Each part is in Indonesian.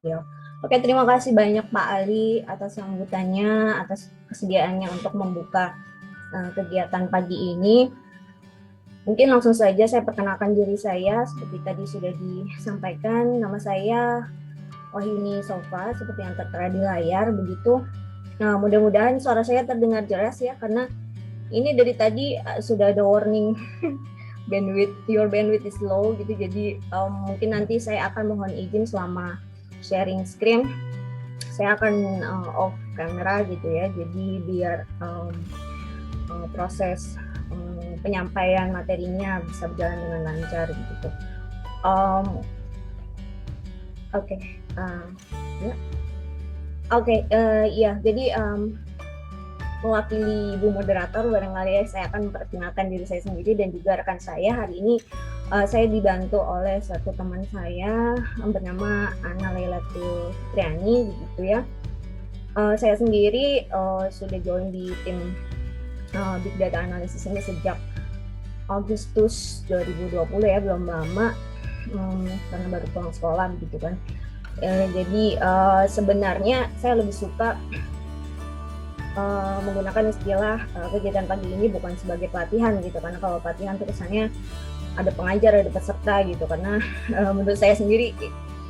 beliau. Oke, terima kasih banyak Pak Ali atas sambutannya, atas kesediaannya untuk membuka kegiatan pagi ini. Mungkin langsung saja saya perkenalkan diri saya, seperti tadi sudah disampaikan, nama saya Wahyuni Sofa, seperti yang tertera di layar, begitu. Nah, mudah-mudahan suara saya terdengar jelas ya, karena ini dari tadi sudah ada warning your bandwidth is low gitu, jadi mungkin nanti saya akan mohon izin selama sharing screen, saya akan off kamera gitu ya, jadi biar proses penyampaian materinya bisa berjalan dengan lancar gitu. Ya, jadi mewakili Ibu Moderator, barangkali saya akan memperkenalkan diri saya sendiri dan juga rekan saya. Hari ini saya dibantu oleh satu teman saya bernama Ana Lailatul Fitriani, gitu ya. Saya sendiri sudah join di tim Big Data Analysis ini sejak Agustus 2020 ya, belum lama, karena baru pulang sekolah gitu kan. Jadi sebenarnya saya lebih suka menggunakan istilah kegiatan pagi ini bukan sebagai pelatihan gitu, karena kalau pelatihan itu kesannya ada pengajar, ada peserta gitu, karena menurut saya sendiri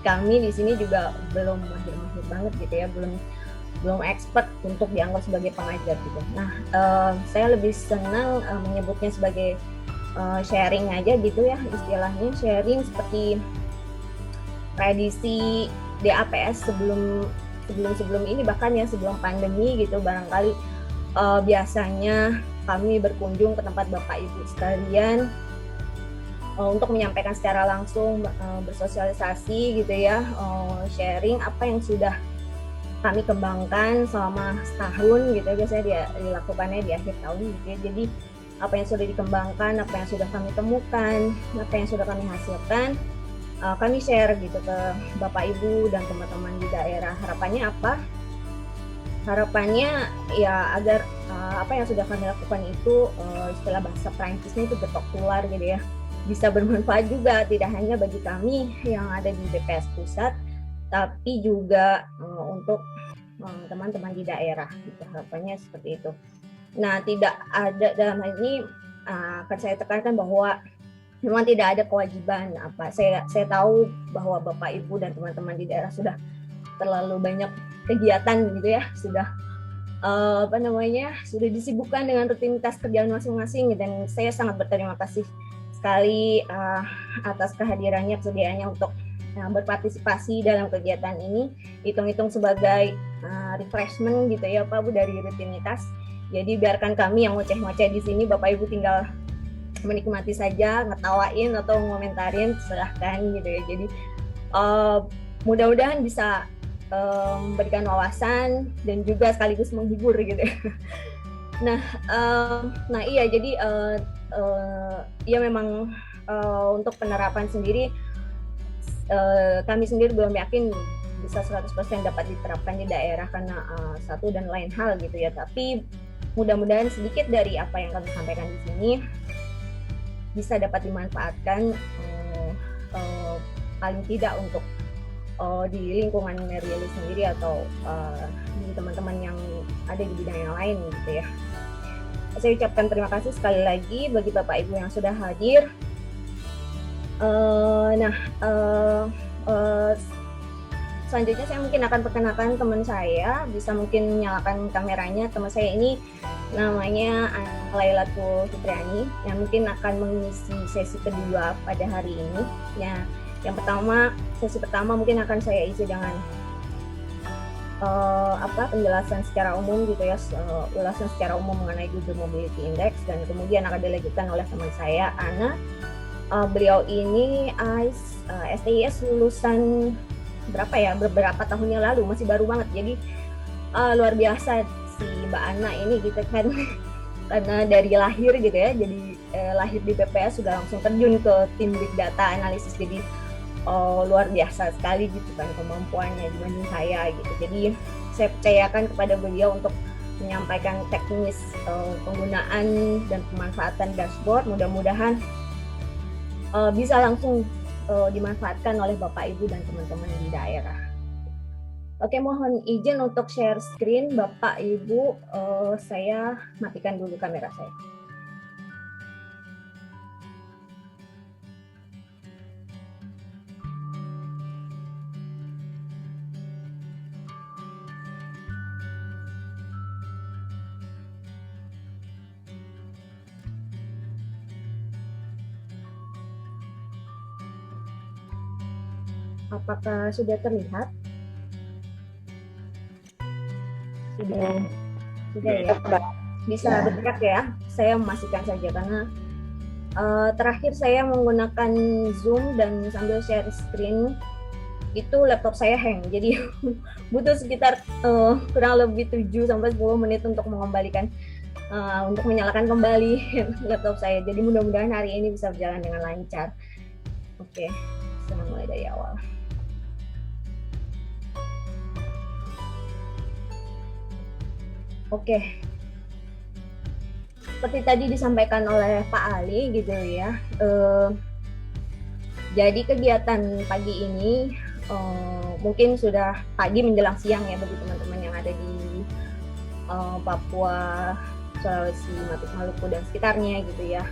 kami di sini juga belum mahir-mahir banget gitu ya, belum expert untuk dianggap sebagai pengajar gitu. Nah, saya lebih senang menyebutnya sebagai sharing aja gitu ya, istilahnya sharing seperti tradisi DAPS sebelum ini, bahkan ya sebelum pandemi gitu, barangkali biasanya kami berkunjung ke tempat Bapak Ibu sekalian untuk menyampaikan secara langsung, bersosialisasi gitu ya, sharing apa yang sudah kami kembangkan selama setahun gitu, biasanya dilakukannya di akhir tahun gitu ya. Jadi apa yang sudah dikembangkan, apa yang sudah kami temukan, apa yang sudah kami hasilkan, kami share gitu ke Bapak Ibu dan teman-teman di daerah. Harapannya apa? Harapannya ya agar apa yang sudah kami lakukan itu, istilah bahasa Prancisnya itu getok tular gitu ya, bisa bermanfaat juga, tidak hanya bagi kami yang ada di BPS Pusat, tapi juga untuk teman-teman di daerah gitu. Harapannya seperti itu. Nah, tidak ada, dalam hal ini akan saya tekankan bahwa memang tidak ada kewajiban apa. Saya tahu bahwa Bapak Ibu dan teman-teman di daerah sudah terlalu banyak kegiatan gitu ya, sudah sudah disibukkan dengan rutinitas kerjaan masing-masing, dan saya sangat berterima kasih sekali atas kehadirannya, kesediaannya untuk berpartisipasi dalam kegiatan ini. Hitung-hitung sebagai refreshment gitu ya Pak Bu, dari rutinitas. Jadi biarkan kami yang ngoceh-ngoceh di sini, Bapak Ibu tinggal menikmati saja, ngetawain atau ngomentarin, silahkan gitu ya. Jadi mudah-mudahan bisa memberikan wawasan dan juga sekaligus menghibur gitu ya. Nah iya, jadi ya memang untuk penerapan sendiri kami sendiri belum yakin bisa 100% dapat diterapkan di daerah karena satu dan lain hal gitu ya. Tapi mudah-mudahan sedikit dari apa yang kami sampaikan di sini bisa dapat dimanfaatkan paling tidak untuk di lingkungan Merieli sendiri atau di teman-teman yang ada di bidang yang lain gitu ya. Saya ucapkan terima kasih sekali lagi bagi Bapak Ibu yang sudah hadir. Selanjutnya saya mungkin akan perkenalkan teman saya, bisa mungkin menyalakan kameranya. Teman saya ini namanya Lailatul Fitriani, yang mungkin akan mengisi sesi kedua pada hari ini. Ya, sesi pertama mungkin akan saya isi dengan penjelasan secara umum gitu ya, ulasan secara umum mengenai Google Mobility Index, dan kemudian akan dilanjutkan oleh teman saya Ana. Beliau ini STIS lulusan beberapa tahun yang lalu, masih baru banget. Jadi luar biasa si Mbak Ana ini gitu kan, karena dari lahir gitu ya, jadi lahir di BPS sudah langsung terjun ke tim Big Data Analysis. Jadi luar biasa sekali gitu kan kemampuannya dibanding saya gitu. Jadi saya percayakan kepada beliau untuk menyampaikan teknis penggunaan dan pemanfaatan dashboard. Mudah-mudahan bisa langsung dimanfaatkan oleh Bapak Ibu dan teman-teman di daerah. Oke, mohon izin untuk share screen Bapak Ibu. Saya matikan dulu kamera saya. Apakah sudah terlihat? Sudah ya. Bisa bergerak ya. Saya memastikan saja karena terakhir saya menggunakan Zoom dan sambil share screen itu laptop saya hang. Jadi butuh sekitar kurang lebih 7 sampai 10 menit untuk mengembalikan untuk menyalakan kembali laptop saya. Jadi mudah-mudahan hari ini bisa berjalan dengan lancar. Oke, saya mulai dari awal. Oke, seperti tadi disampaikan oleh Pak Ali gitu ya. Jadi kegiatan pagi ini mungkin sudah pagi menjelang siang ya bagi teman-teman yang ada di Papua, Sulawesi, Maluku dan sekitarnya gitu ya.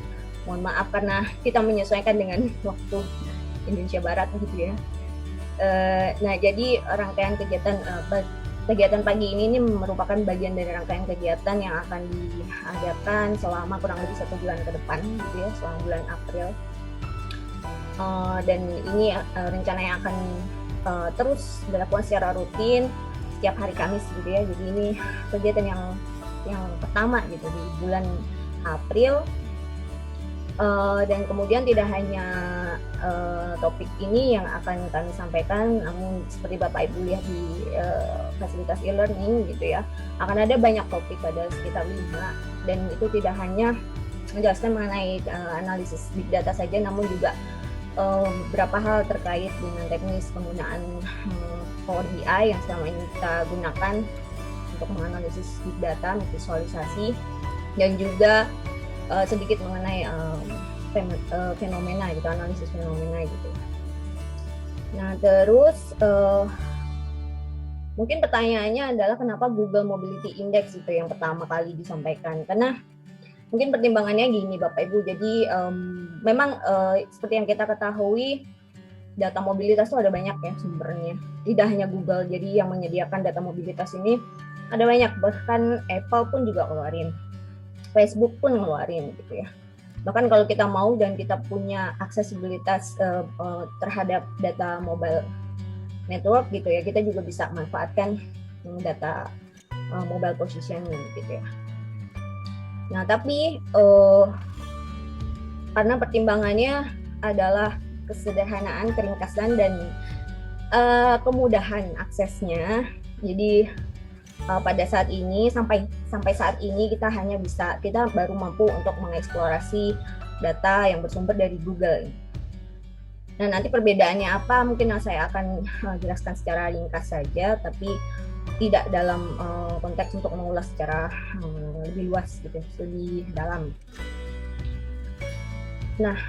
Mohon maaf karena kita menyesuaikan dengan waktu Indonesia Barat gitu ya. Nah, jadi rangkaian kegiatan pagi ini merupakan bagian dari rangkaian kegiatan yang akan diadakan selama kurang lebih 1 bulan ke depan gitu ya, selama bulan April. Dan ini rencananya akan terus dilakukan secara rutin setiap hari Kamis gitu ya. Jadi ini kegiatan yang pertama gitu di bulan April. Dan kemudian tidak hanya topik ini yang akan kami sampaikan, namun seperti Bapak Ibu lihat di fasilitas e-learning gitu ya, akan ada banyak topik, ada sekitar 5, dan itu tidak hanya menjelaskan mengenai analisis big data saja, namun juga beberapa hal terkait dengan teknis penggunaan Power BI yang selama ini kita gunakan untuk menganalisis big data, visualisasi, dan juga sedikit mengenai fenomena gitu, analisis fenomena gitu. Nah, terus mungkin pertanyaannya adalah kenapa Google Mobility Index itu yang pertama kali disampaikan? Karena mungkin pertimbangannya gini Bapak Ibu, jadi memang seperti yang kita ketahui data mobilitas itu ada banyak ya sumbernya, tidak hanya Google. Jadi yang menyediakan data mobilitas ini ada banyak, bahkan Apple pun juga keluarin, Facebook pun ngeluarin gitu ya. Bahkan kalau kita mau dan kita punya aksesibilitas terhadap data mobile network gitu ya, kita juga bisa manfaatkan data mobile positioning gitu ya. Nah, tapi karena pertimbangannya adalah kesederhanaan, keringkasan, dan kemudahan aksesnya, jadi pada saat ini sampai saat ini kita baru mampu untuk mengeksplorasi data yang bersumber dari Google. Nah, nanti perbedaannya apa mungkin saya akan jelaskan secara ringkas saja, tapi tidak dalam konteks untuk mengulas secara lebih luas gitu, lebih dalam. Nah,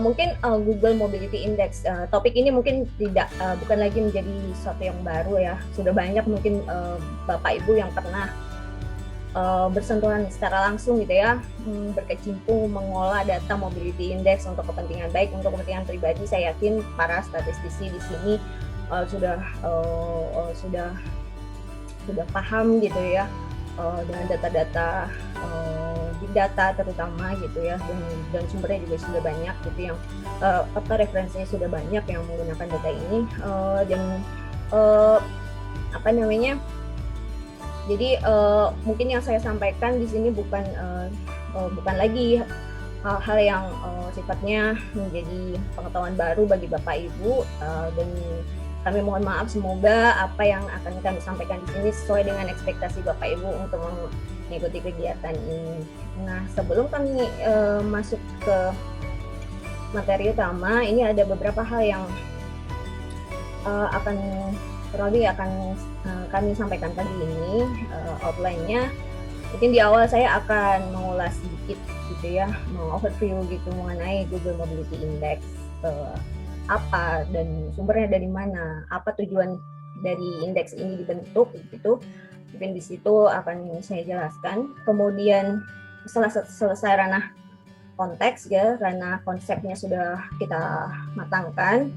mungkin Google Mobility Index, topik ini mungkin bukan lagi menjadi sesuatu yang baru ya. Sudah banyak mungkin Bapak Ibu yang pernah bersentuhan secara langsung gitu ya, berkecimpung mengolah data Mobility Index untuk kepentingan baik, untuk kepentingan pribadi. Saya yakin para statistisi di sini sudah paham gitu ya dengan data-data big data terutama gitu ya, dan sumbernya juga sudah banyak gitu, yang referensinya sudah banyak yang menggunakan data ini, dan jadi mungkin yang saya sampaikan di sini bukan lagi hal-hal yang sifatnya menjadi pengetahuan baru bagi Bapak Ibu, dan kami mohon maaf, semoga apa yang akan kami sampaikan di sini sesuai dengan ekspektasi Bapak Ibu untuk mengikuti kegiatan ini. Nah, sebelum kami masuk ke materi utama, ini ada beberapa hal yang akan kami sampaikan pagi ini, outline-nya. Mungkin di awal saya akan mengulas sedikit gitu ya, overview gitu mengenai Google Mobility Index. apa dan sumbernya dari mana, apa tujuan dari indeks ini dibentuk gitu. Mungkin di situ akan saya jelaskan. Kemudian setelah selesai ranah konteks ya, ranah konsepnya sudah kita matangkan,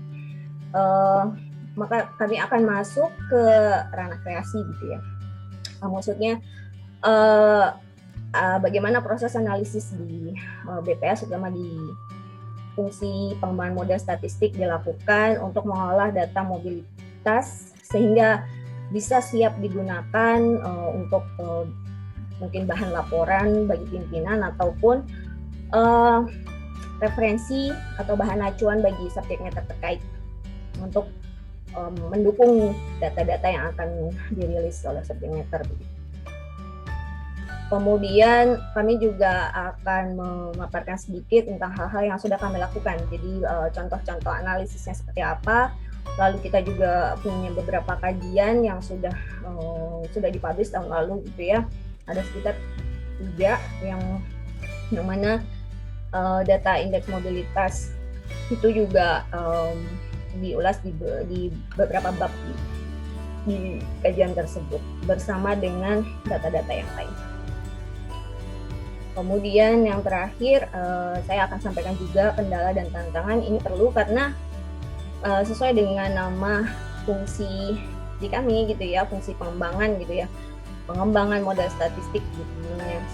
maka kami akan masuk ke ranah kreasi gitu ya. Maksudnya bagaimana proses analisis di BPS, terutama di fungsi pengembangan model statistik dilakukan untuk mengolah data mobilitas sehingga bisa siap digunakan untuk mungkin bahan laporan bagi pimpinan ataupun referensi atau bahan acuan bagi subjek matter terkait untuk mendukung data-data yang akan dirilis oleh subjek matter. Kemudian kami juga akan memaparkan sedikit tentang hal-hal yang sudah kami lakukan. Jadi contoh-contoh analisisnya seperti apa. Lalu kita juga punya beberapa kajian yang sudah dipublish tahun lalu gitu ya. Ada sekitar 3 yang mana data indeks mobilitas itu juga diulas di beberapa bab di kajian tersebut bersama dengan data-data yang lain. Kemudian yang terakhir saya akan sampaikan juga kendala dan tantangan. Ini perlu karena sesuai dengan nama fungsi di kami gitu ya, fungsi pengembangan gitu ya, pengembangan model statistik gitu.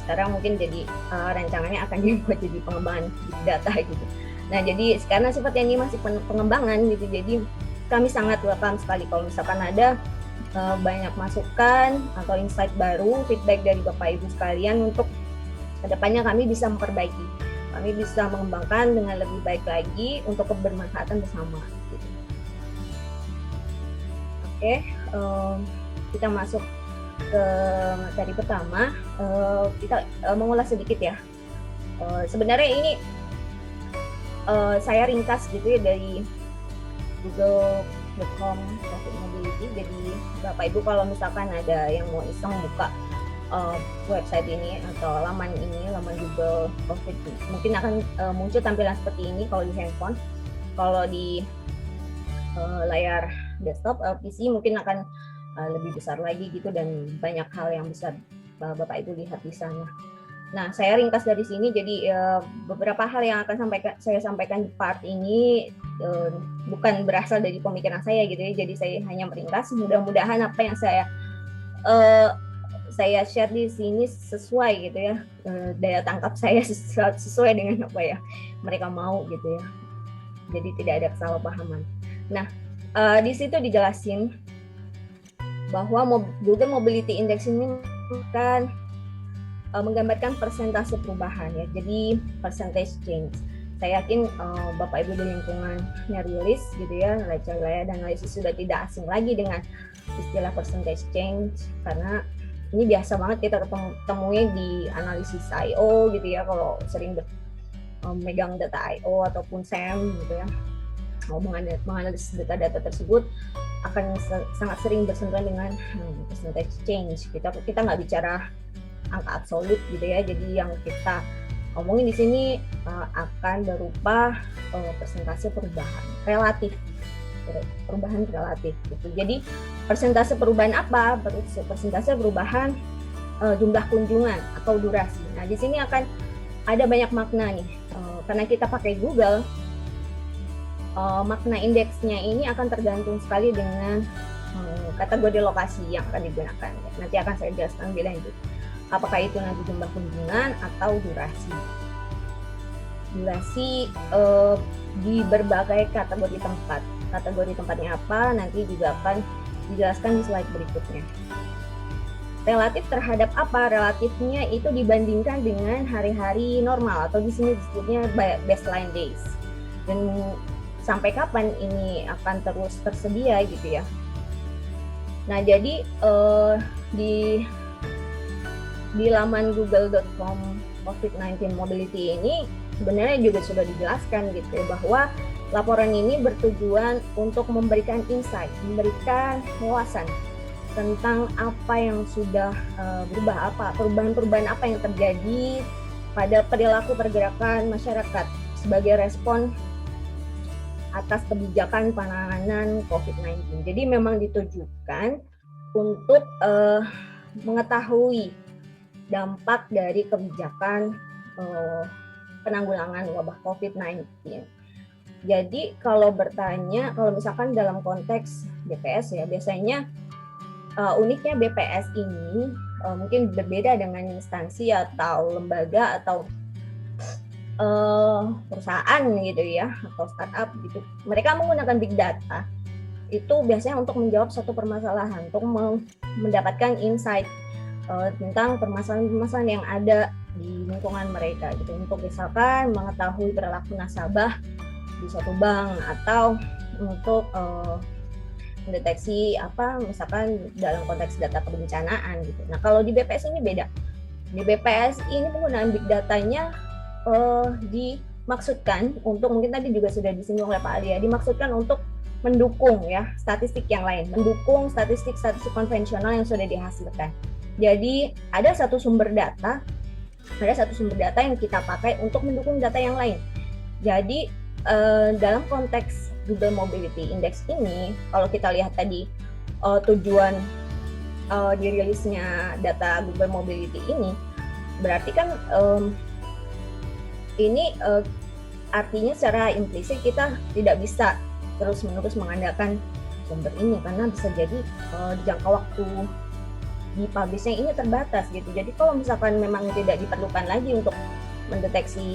Sekarang mungkin jadi rancangannya akan dibuat jadi pengembangan big data gitu. Nah jadi karena sifatnya ini masih pengembangan gitu, jadi kami sangat welcome sekali kalau misalkan ada banyak masukan atau insight baru, feedback dari Bapak Ibu sekalian untuk kedepannya kami bisa memperbaiki, kami bisa mengembangkan dengan lebih baik lagi untuk kebermanfaatan bersama. Gitu. Oke, kita masuk ke materi pertama. Kita mengulas sedikit ya. Sebenarnya ini saya ringkas gitu ya dari google.com COVID Mobility. Jadi Bapak Ibu kalau misalkan ada yang mau iseng buka website ini atau laman Google COVID, mungkin akan muncul tampilan seperti ini kalau di handphone. Kalau di layar desktop PC mungkin akan lebih besar lagi gitu dan banyak hal yang bisa Bapak Ibu lihat di sana. Nah, saya ringkas dari sini. Jadi beberapa hal yang akan saya sampaikan di part ini bukan berasal dari pemikiran saya gitu ya. Jadi saya hanya meringkas. Mudah-mudahan apa yang saya share di sini sesuai gitu ya, daya tangkap saya sesuai dengan apa ya mereka mau gitu ya. Jadi tidak ada kesalahpahaman. Nah, di situ dijelasin bahwa Google Mobility Index ini kan menggambarkan persentase perubahan ya. Jadi percentage change. Saya yakin Bapak Ibu di lingkungannya rilis gitu ya, neraca dan analisis sudah tidak asing lagi dengan istilah percentage change karena ini biasa banget kita temui di analisis I/O gitu ya, kalau sering megang data I/O ataupun SEM gitu ya, mau menganalisis data-data tersebut akan sangat sering bersentuhan dengan percentage change. Kita nggak bicara angka absolut gitu ya, jadi yang kita omongin di sini akan berupa persentase perubahan relatif gitu. Jadi persentase perubahan apa? Persentase perubahan jumlah kunjungan atau durasi. Nah, di sini akan ada banyak makna nih. Karena kita pakai Google, makna indeksnya ini akan tergantung sekali dengan kategori lokasi yang akan digunakan. Nanti akan saya jelaskan lebih lanjut. Apakah itu nanti jumlah kunjungan atau durasi. Durasi di berbagai kategori tempat. Kategori tempatnya apa nanti juga akan dijelaskan di slide berikutnya. Relatif terhadap apa? Relatifnya itu dibandingkan dengan hari-hari normal atau di sini disebutnya baseline days. Dan sampai kapan ini akan terus tersedia gitu ya. Nah, jadi di laman google.com COVID-19 Mobility ini sebenarnya juga sudah dijelaskan gitu ya, bahwa laporan ini bertujuan untuk memberikan insight, memberikan wawasan tentang apa yang sudah berubah, perubahan-perubahan apa yang terjadi pada perilaku pergerakan masyarakat sebagai respon atas kebijakan penanganan COVID-19. Jadi memang ditujukan untuk mengetahui dampak dari kebijakan penanggulangan wabah COVID-19. Jadi kalau bertanya, kalau misalkan dalam konteks BPS ya, biasanya uniknya BPS ini mungkin berbeda dengan instansi atau lembaga atau perusahaan gitu ya, atau startup gitu. Mereka menggunakan big data itu biasanya untuk menjawab suatu permasalahan, untuk mendapatkan insight tentang permasalahan-permasalahan yang ada di lingkungan mereka gitu. Untuk misalkan mengetahui perilaku nasabah di suatu bank, atau untuk mendeteksi misalkan dalam konteks data kebencanaan gitu. Nah kalau di BPS ini beda. Di BPS ini penggunaan big datanya dimaksudkan untuk, mungkin tadi juga sudah disinggung oleh Pak Ali ya, dimaksudkan untuk mendukung ya statistik yang lain, mendukung statistik-statistik konvensional yang sudah dihasilkan. Jadi ada satu sumber data yang kita pakai untuk mendukung data yang lain. Jadi dalam konteks Google Mobility Index ini, kalau kita lihat tadi tujuan dirilisnya data Google Mobility ini, berarti kan ini artinya secara implisit kita tidak bisa terus-menerus mengandalkan sumber ini, karena bisa jadi jangka waktu di publishnya ini terbatas gitu. Jadi kalau misalkan memang tidak diperlukan lagi untuk mendeteksi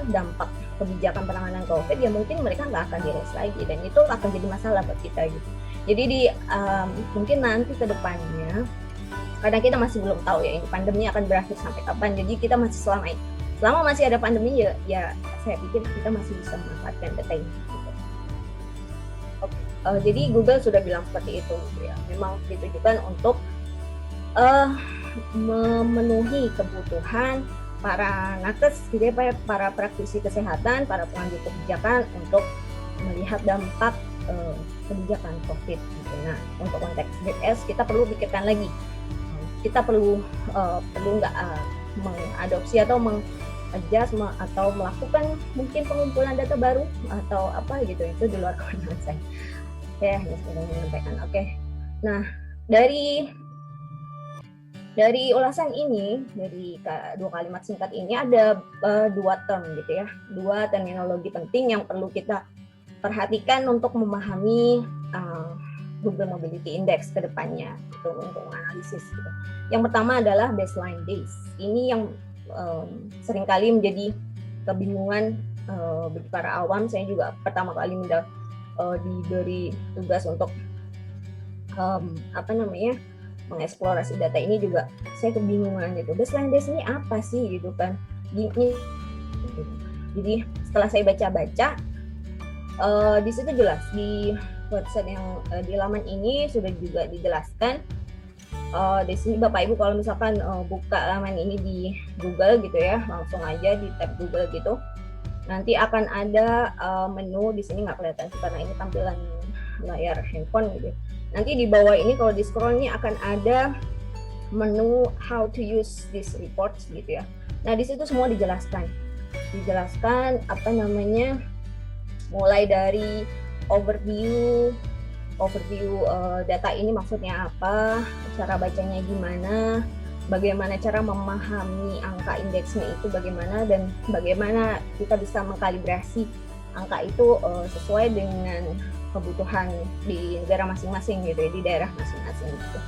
dampak kebijakan penanganan COVID, ya mungkin mereka nggak akan dirilis lagi, dan itu akan jadi masalah buat kita gitu. Jadi mungkin nanti ke depannya, karena kita masih belum tahu ya ini pandemi akan berakhir sampai kapan, jadi kita masih selama masih ada pandemi ya saya pikir kita masih bisa memanfaatkan data ini gitu. Jadi Google sudah bilang seperti itu gitu ya, memang ditujukan untuk memenuhi kebutuhan para nakes gitu ya, para praktisi kesehatan, para pengambil kebijakan untuk melihat dampak kebijakan COVID gitu. Nah untuk konteks BPS kita perlu pikirkan lagi, kita perlu nggak mengadopsi atau adjust atau melakukan mungkin pengumpulan data baru atau apa gitu, itu di luar kewenangan saya. Saya hanya sekedar menyampaikan. Oke. Nah, dari ulasan ini, dari dua kalimat singkat ini ada dua term gitu ya, dua terminologi penting yang perlu kita perhatikan untuk memahami Google Mobility Index ke depannya gitu, untuk analisis gitu. Yang pertama adalah baseline days. Ini yang seringkali menjadi kebingungan bagi para awam. Saya juga pertama kali diberi tugas untuk mengeksplorasi data ini juga saya kebingungan gitu. Baseline days ini apa sih gitu kan? Jadi setelah saya baca-baca di situ jelas, di website yang di laman ini sudah juga dijelaskan. Di sini Bapak Ibu kalau misalkan buka laman ini di Google gitu ya, langsung aja di tab Google gitu, nanti akan ada menu. Di sini nggak kelihatan sih karena ini tampilan layar handphone gitu. Nanti di bawah ini kalau di scroll ini akan ada menu how to use these reports gitu ya. Nah di situ semua dijelaskan mulai dari overview data ini maksudnya apa, cara bacanya gimana, bagaimana cara memahami angka indeksnya itu bagaimana, dan bagaimana kita bisa mengkalibrasi angka itu sesuai dengan kebutuhan di negara masing-masing gitu ya, di daerah masing-masing gitu.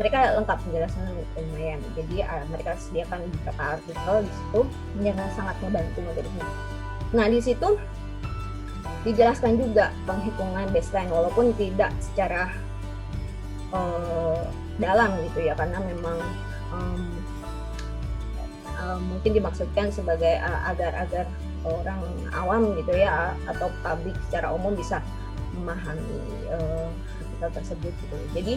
Mereka lengkap penjelasannya lumayan. Jadi mereka sediakan beberapa artikel di situ yang sangat membantu menurutnya. Nah di situ dijelaskan juga penghitungan baseline walaupun tidak secara dalam gitu ya, karena memang mungkin dimaksudkan sebagai agar orang awam gitu ya, atau publik secara umum bisa memahami artikel tersebut gitu. Jadi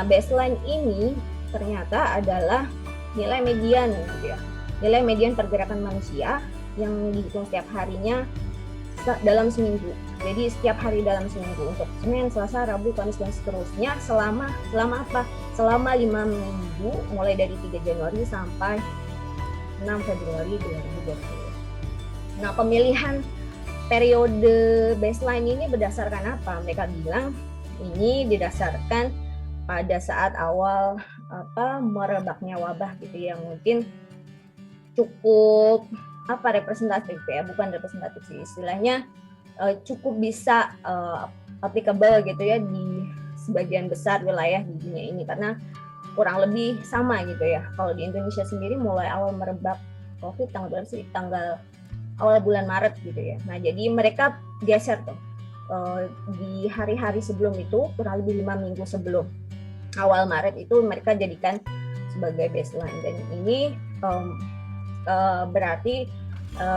baseline ini ternyata adalah nilai median gitu ya, nilai median pergerakan manusia yang dihitung setiap harinya dalam seminggu. Jadi setiap hari dalam seminggu, untuk Senin, Selasa, Rabu, Kamis, dan seterusnya selama apa? Selama 5 minggu, mulai dari 3 Januari sampai 6 Februari 2020. Nah, pemilihan periode baseline ini berdasarkan apa? Mereka bilang ini didasarkan pada saat awal merebaknya wabah gitu yang mungkin cukup representatif ya, bukan representatif sih istilahnya, cukup bisa applicable gitu ya di sebagian besar wilayah di dunia ini, karena kurang lebih sama gitu ya. Kalau di Indonesia sendiri mulai awal merebak COVID tanggal berapa sih? Tanggal awal bulan Maret gitu ya. Nah jadi mereka geser tuh di hari-hari sebelum itu, kurang lebih 5 minggu sebelum awal Maret itu mereka jadikan sebagai baseline, dan ini berarti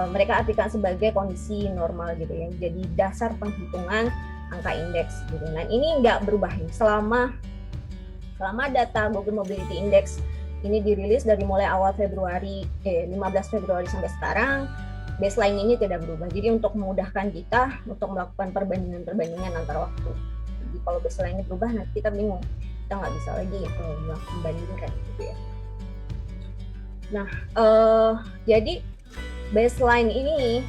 mereka artikan sebagai kondisi normal gitu ya, jadi dasar penghitungan angka indeks gitu. Dan ini nggak berubah selama data Google Mobility Index ini dirilis dari mulai awal 15 Februari sampai sekarang, baseline ini tidak berubah. Jadi untuk memudahkan kita untuk melakukan perbandingan antara waktu. Jadi kalau baseline ini berubah nanti kita bingung, kita nggak bisa lagi membandingkan gitu ya. Nah, jadi baseline ini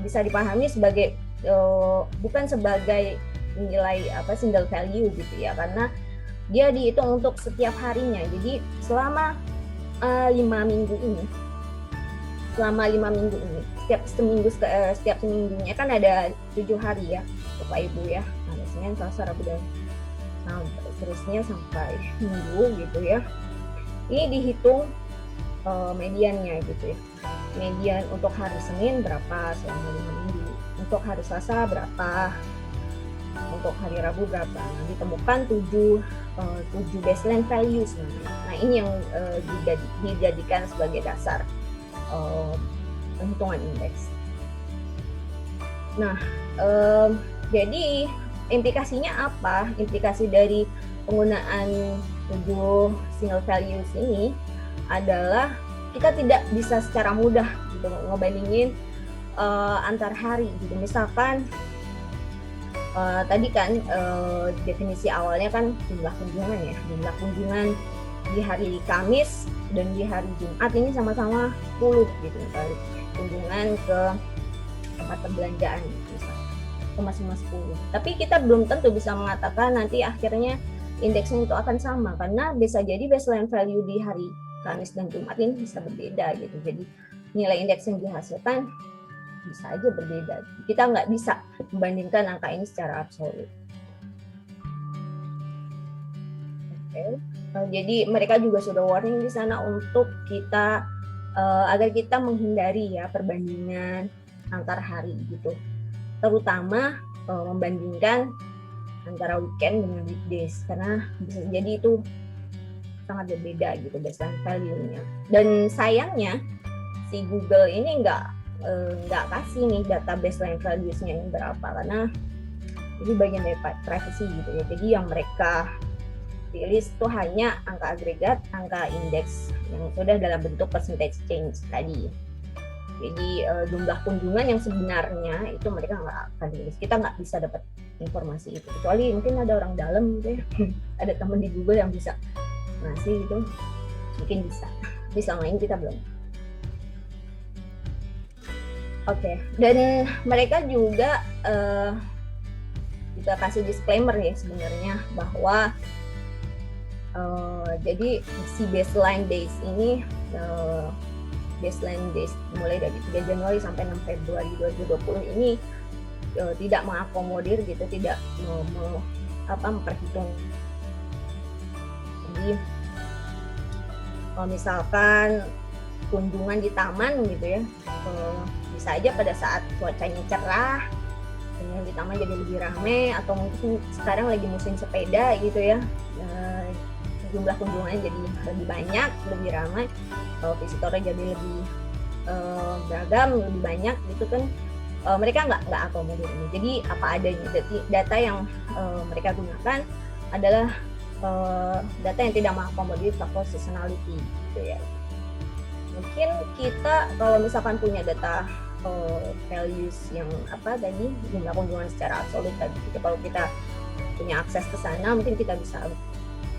bisa dipahami sebagai bukan sebagai nilai single value gitu ya, karena dia dihitung untuk setiap harinya. Jadi selama 5 minggu ini, setiap seminggunya kan ada 7 hari ya Bapak Ibu ya, ada Senin, Selasa, Rabu, dan seterusnya sampai Minggu gitu ya. Ini dihitung mediannya gitu ya. Median untuk hari Senin berapa selama 5 minggu, untuk hari Selasa berapa, untuk hari Rabu berapa. Nah, ditemukan 7 baseline values. Nah ini yang dijadikan sebagai dasar penghitungan indeks. Nah jadi implikasinya apa? Implikasi dari penggunaan 7 single values ini adalah kita tidak bisa secara mudah gitu ngebandingin antar hari gitu. Misalkan tadi kan definisi awalnya kan jumlah kunjungan di hari Kamis dan di hari Jumat ini sama-sama 10 gitu, kunjungan ke tempat perbelanjaan misalnya itu masing-masing 10. Tapi kita belum tentu bisa mengatakan nanti akhirnya indeksnya itu akan sama, karena bisa jadi baseline value di hari Kamis dan Jumat ini bisa berbeda gitu. Jadi nilai indeks yang dihasilkan bisa aja berbeda. Kita nggak bisa membandingkan angka ini secara absolut. Oke. Jadi mereka juga sudah warning di sana untuk kita agar kita menghindari ya perbandingan antar hari gitu. Terutama membandingkan antara weekend dengan weekdays, karena bisa jadi itu sangat berbeda gitu baseline value-nya. Dan sayangnya si Google ini nggak kasih nih data baseline values-nya ini berapa, karena ini bagian dari privacy gitu ya. Jadi yang mereka rilis itu hanya angka agregat, angka indeks yang sudah dalam bentuk percentage change tadi. Jadi jumlah kunjungan yang sebenarnya itu mereka nggak akan rilis. Kita nggak bisa dapat informasi itu, kecuali mungkin ada orang dalam gitu ya. Ada teman di Google yang bisa ngasih gitu, mungkin bisa main, kita belum. Oke. Dan mereka juga kasih disclaimer ya sebenarnya bahwa jadi si baseline days ini baseline days mulai dari 3 Januari sampai 6 Februari 2020 ini tidak mengakomodir gitu, tidak memperhitung. Jadi misalkan kunjungan di taman gitu ya, bisa aja pada saat cuacanya cerah kunjungan di taman jadi lebih ramai, atau mungkin sekarang lagi musim sepeda gitu ya, jumlah kunjungannya jadi lebih banyak, lebih ramai, visitornya jadi lebih beragam, lebih banyak gitu kan. Mereka nggak akomodir ini. Jadi apa adanya, data yang mereka gunakan adalah data yang tidak mengakomodir faktor seasonality gitu ya. Mungkin kita kalau misalkan punya data values yang tadi jumlah kunjungan secara absolut tadi, kalau kita punya akses ke sana mungkin kita bisa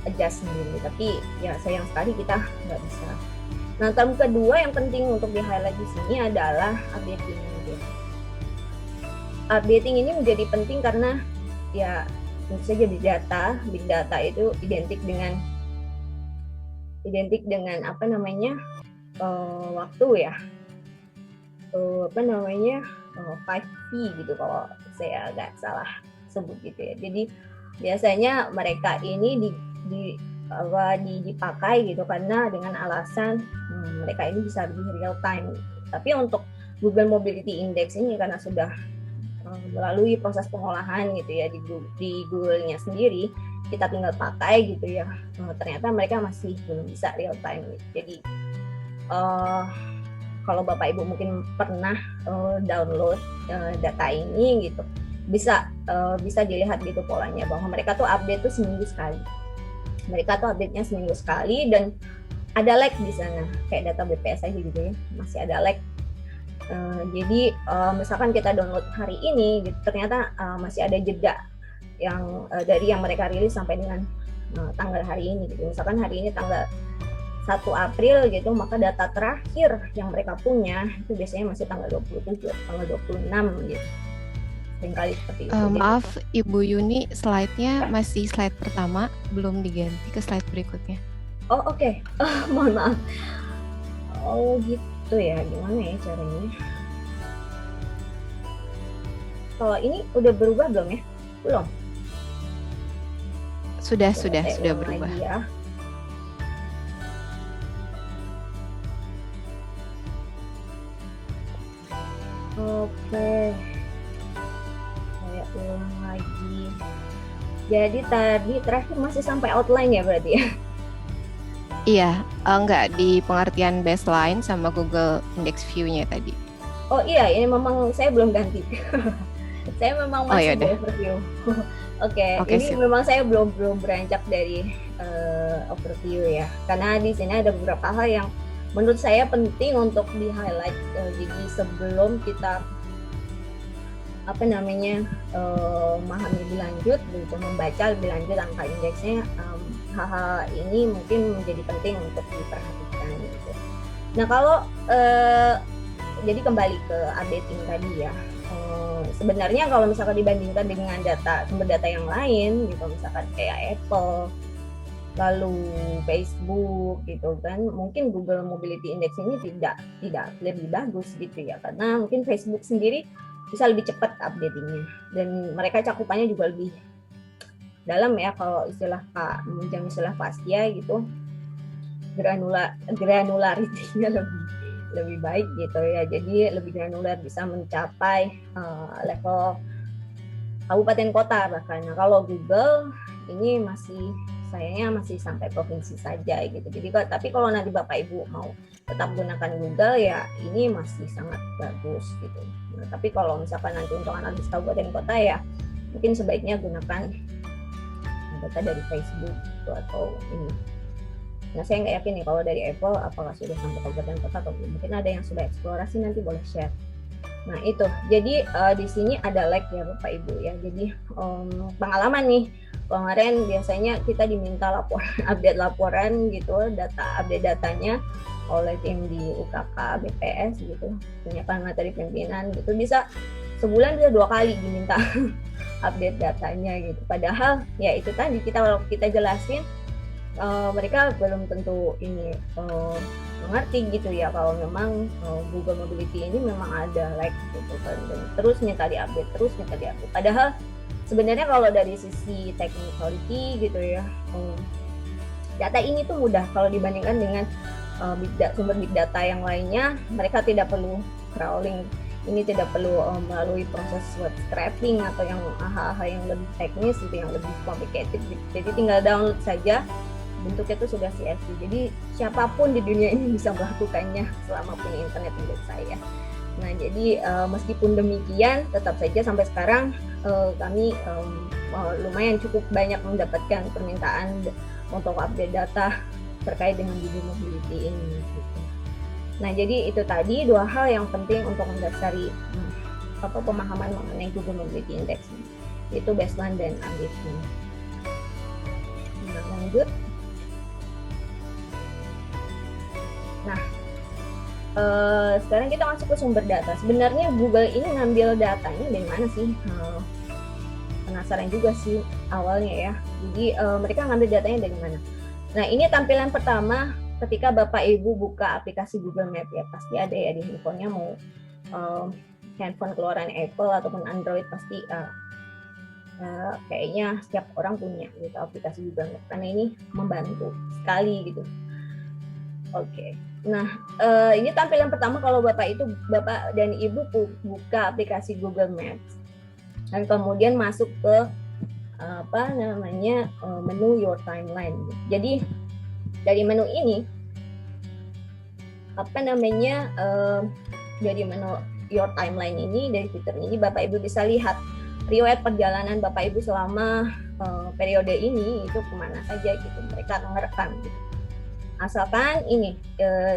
adjust sendiri, tapi ya sayang sekali kita nggak bisa. Nah, term kedua yang penting untuk di highlight di sini adalah updating. updating ini menjadi penting karena ya tentu saja big data itu identik dengan apa namanya waktu ya, apa namanya 5V gitu kalau saya agak salah sebut gitu ya. Jadi biasanya mereka ini dipakai gitu karena dengan alasan mereka ini bisa lebih real time. Tapi untuk Google Mobility Index ini karena sudah melalui proses pengolahan gitu ya di Google-nya sendiri, kita tinggal pakai gitu ya, ternyata mereka masih belum bisa real time gitu. Jadi kalau Bapak Ibu mungkin pernah download data ini gitu, bisa dilihat gitu polanya bahwa mereka tuh update tuh seminggu sekali. Mereka tuh update-nya seminggu sekali dan ada lag di sana, kayak data BPS aja gitu ya, masih ada lag. Jadi misalkan kita download hari ini gitu, ternyata masih ada jeda yang dari yang mereka rilis sampai dengan tanggal hari ini gitu. Misalkan hari ini tanggal 1 April gitu, maka data terakhir yang mereka punya itu biasanya masih tanggal 27, tanggal 26 gitu. Seringkali seperti itu. Maaf Ibu Yuni, slide-nya masih slide pertama, belum diganti ke slide berikutnya. Oh oke. Mohon maaf. Oh gitu ya, gimana ya caranya? Kalau ini udah berubah belum ya? Belum. Sudah berubah. Ya. Oke. Saya ulang lagi. Jadi tadi terakhir masih sampai outline ya berarti ya? Iya, enggak di pengertian baseline sama Google Index View-nya tadi. Oh iya, ini memang saya belum ganti. Saya memang masih di overview. Oke, ini sip. Memang saya belum beranjak dari overview ya, karena di sini ada beberapa hal yang menurut saya penting untuk di highlight. Jadi sebelum kita memahami lebih lanjut, gitu, membaca lebih lanjut angka indeksnya, hal-hal ini mungkin menjadi penting untuk diperhatikan gitu. Nah kalau jadi kembali ke updating tadi ya, sebenarnya kalau misalkan dibandingkan dengan sumber data yang lain gitu, misalkan kayak Apple, lalu Facebook gitu kan, mungkin Google Mobility Index ini tidak lebih bagus gitu ya, karena mungkin Facebook sendiri bisa lebih cepat updatingnya dan mereka cakupannya juga lebih dalam ya, kalau istilah Pak Astia gitu, granularity-nya lebih baik gitu ya, jadi lebih granular, bisa mencapai level kabupaten kota bahkan. Nah kalau Google ini sayangnya masih sampai provinsi saja gitu. Jadi tapi kalau nanti Bapak Ibu mau tetap gunakan Google ya ini masih sangat bagus gitu. Nah, tapi kalau misalkan nanti untuk analisis kabupaten kota ya mungkin sebaiknya gunakan data dari Facebook gitu, atau ini. Nah saya nggak yakin nih kalau dari Apple apakah sudah sampai kabupaten kota atau belum. Mungkin ada yang sudah eksplorasi, nanti boleh share. Nah itu, jadi di sini ada lag ya Bapak Ibu ya. Jadi pengalaman nih, kemarin biasanya kita diminta update laporan gitu, update datanya oleh tim di UKK BPS gitu, penyiapan materi pimpinan gitu, bisa sebulan bisa 2 kali diminta update datanya gitu. Padahal ya itu tadi kita jelasin, mereka belum tentu ini mengerti gitu ya, kalau memang Google Mobility ini memang ada lag gitu kan, dan terus minta diupdate. Padahal sebenarnya kalau dari sisi technicality gitu ya, data ini tuh mudah kalau dibandingkan dengan sumber big data yang lainnya. Mereka tidak perlu crawling, ini tidak perlu melalui proses web scraping atau yang hal-hal yang lebih teknis gitu, yang lebih complicated gitu. Jadi tinggal download saja, bentuknya itu sudah CSV. Jadi siapapun di dunia ini bisa melakukannya selama punya internet menurut saya. Nah jadi meskipun demikian, tetap saja sampai sekarang kami lumayan cukup banyak mendapatkan permintaan untuk update data terkait dengan Google Mobility ini gitu. Nah jadi itu tadi 2 hal yang penting untuk mendasari pemahaman mengenai Google Mobility Index, yaitu baseline dan update-nya. Nah lanjut. Nah sekarang kita masuk ke sumber data. Sebenarnya Google ini ngambil datanya dari mana sih? Penasaran juga sih awalnya ya. Jadi mereka ngambil datanya dari mana? Nah, ini tampilan pertama ketika Bapak Ibu buka aplikasi Google Map ya. Pasti ada ya di handphonenya, mau handphone keluaran Apple ataupun Android, pasti kayaknya setiap orang punya gitu aplikasi Google Map, karena ini membantu sekali gitu. Oke. Nah, ini tampilan pertama kalau Bapak dan Ibu buka aplikasi Google Maps dan kemudian masuk ke menu Your Timeline. Jadi dari menu ini dari menu Your Timeline ini, dari fitur ini Bapak Ibu bisa lihat riwayat perjalanan Bapak Ibu selama periode ini itu kemana saja gitu. Mereka akan merekam gitu. Asalkan ini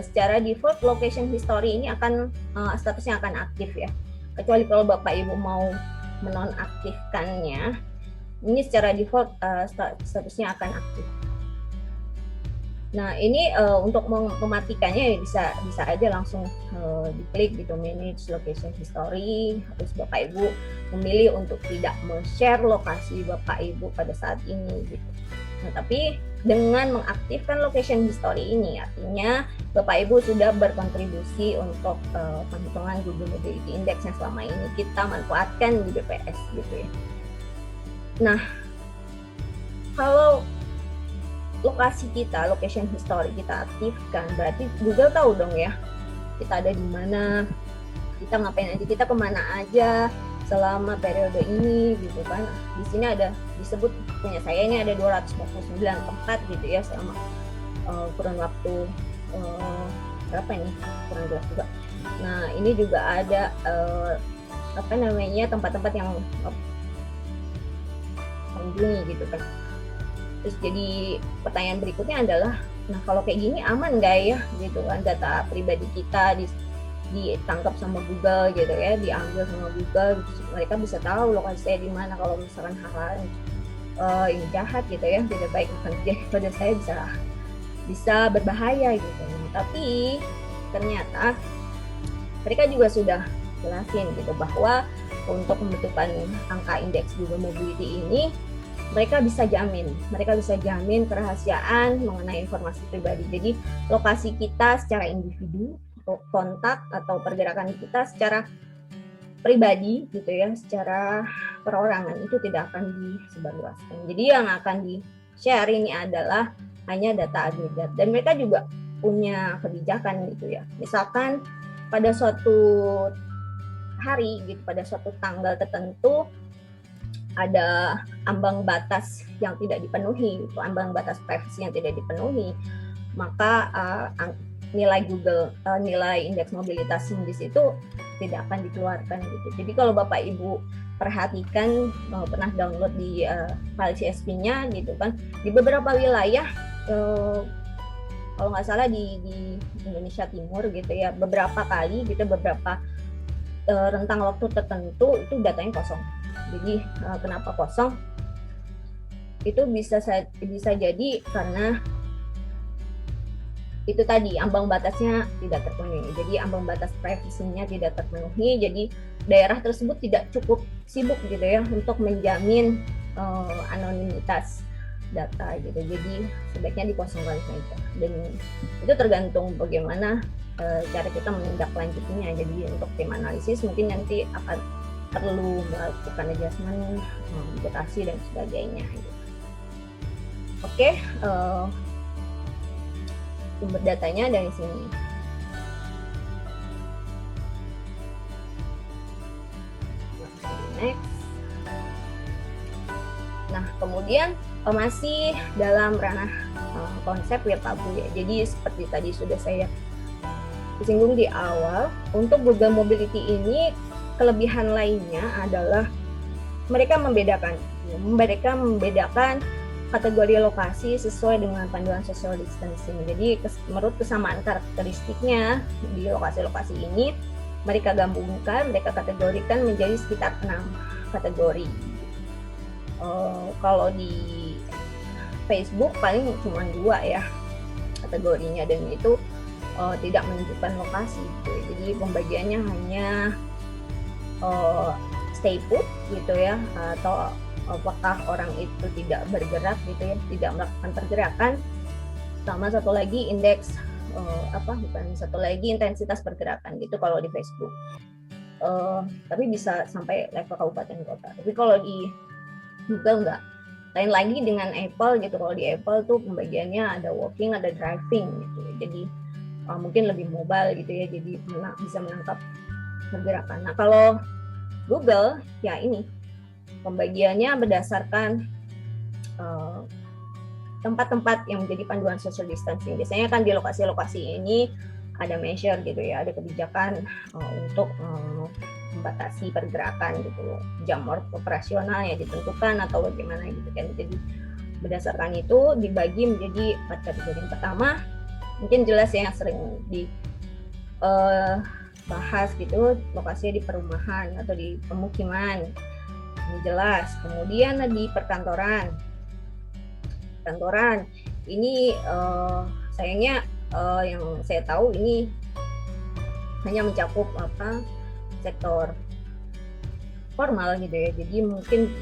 secara default location history ini akan statusnya akan aktif ya. Kecuali kalau Bapak Ibu mau menonaktifkannya, ini secara default statusnya akan aktif. Nah, ini untuk mematikannya ya bisa aja langsung diklik gitu, manage location history. Terus Bapak Ibu memilih untuk tidak share lokasi Bapak Ibu pada saat ini gitu. Nah, tapi dengan mengaktifkan location history ini, artinya Bapak Ibu sudah berkontribusi untuk penghitungan Google Mobility Index yang selama ini kita manfaatkan di BPS gitu ya. Nah, kalau lokasi kita, location history kita aktifkan, berarti Google tahu dong ya kita ada di mana, kita ngapain aja, kita kemana aja selama periode ini gitu kan. Di sini ada disebut punya saya ini ada 249 tempat gitu ya selama kurun waktu berapa ini, kurang jelas juga. Nah, ini juga ada tempat-tempat yang kunjungi gitu kan. Terus jadi pertanyaan berikutnya adalah, nah kalau kayak gini aman nggak ya gitu kan, data pribadi kita ditangkap sama Google gitu ya, diambil sama Google gitu. Mereka bisa tahu lokasi saya di mana kalau misalkan hal-hal yang jahat gitu ya, tidak baik pada saya bisa berbahaya gitu. Nah, tapi ternyata mereka juga sudah jelasin gitu bahwa untuk pembentukan angka indeks Google Mobility ini mereka bisa jamin kerahasiaan mengenai informasi pribadi. Jadi lokasi kita secara individu, kontak atau pergerakan kita secara pribadi gitu ya, secara perorangan itu tidak akan disebarluaskan. Jadi yang akan di-share ini adalah hanya data agregat, dan mereka juga punya kebijakan gitu ya. Misalkan pada suatu hari gitu, pada suatu tanggal tertentu ada ambang batas yang tidak dipenuhi, itu ambang batas privasi yang tidak dipenuhi, maka nilai Google, nilai indeks mobilitas di situ tidak akan dikeluarkan gitu. Jadi kalau Bapak Ibu perhatikan, pernah download di file CSV-nya gitu kan, di beberapa wilayah kalau nggak salah di Indonesia Timur gitu ya, beberapa kali gitu, beberapa rentang waktu tertentu itu datanya kosong. Jadi kenapa kosong? Itu bisa jadi karena itu tadi ambang batasnya tidak terpenuhi. Jadi ambang batas privasinya tidak terpenuhi. Jadi daerah tersebut tidak cukup sibuk gitu ya untuk menjamin anonimitas data gitu. Jadi sebaiknya dikosongkan saja. Dan itu tergantung bagaimana cara kita menindaklanjutinya. Jadi untuk tim analisis mungkin nanti akan perlu melakukan adjustment, mutasi dan sebagainya gitu. Oke, sumber datanya dari sini. Next. Nah, kemudian masih dalam ranah konsep Wirtabu ya. Jadi seperti tadi sudah saya singgung di awal, untuk Google Mobility ini kelebihan lainnya adalah mereka membedakan kategori lokasi sesuai dengan panduan social distancing. Jadi menurut kesamaan karakteristiknya di lokasi-lokasi ini, mereka gabungkan, mereka kategorikan menjadi sekitar 6 kategori. Kalau di Facebook paling cuma 2 ya kategorinya, dan itu tidak menunjukkan lokasi gitu. Jadi pembagiannya hanya stay put gitu ya, atau apakah orang itu tidak bergerak gitu ya, tidak melakukan pergerakan, sama satu lagi indeks satu lagi intensitas pergerakan gitu kalau di Facebook. Tapi bisa sampai level kabupaten kota. Tapi kalau di Google enggak. Lain lagi dengan Apple gitu. Kalau di Apple tuh pembagiannya ada walking, ada driving gitu. Jadi mungkin lebih mobile gitu ya. Jadi bisa menangkap pergerakan. Nah, kalau Google ya ini pembagiannya berdasarkan tempat-tempat yang menjadi panduan social distancing. Biasanya kan di lokasi-lokasi ini ada measure gitu ya, ada kebijakan untuk membatasi pergerakan gitu, jam operasional yang ditentukan atau bagaimana gitu kan. Jadi berdasarkan itu dibagi menjadi 4 kategori. Yang pertama mungkin jelas ya, yang sering dibahas gitu, lokasinya di perumahan atau di pemukiman, ini jelas. Kemudian di perkantoran ini sayangnya yang saya tahu ini hanya mencakup sektor formal gitu ya. Jadi mungkin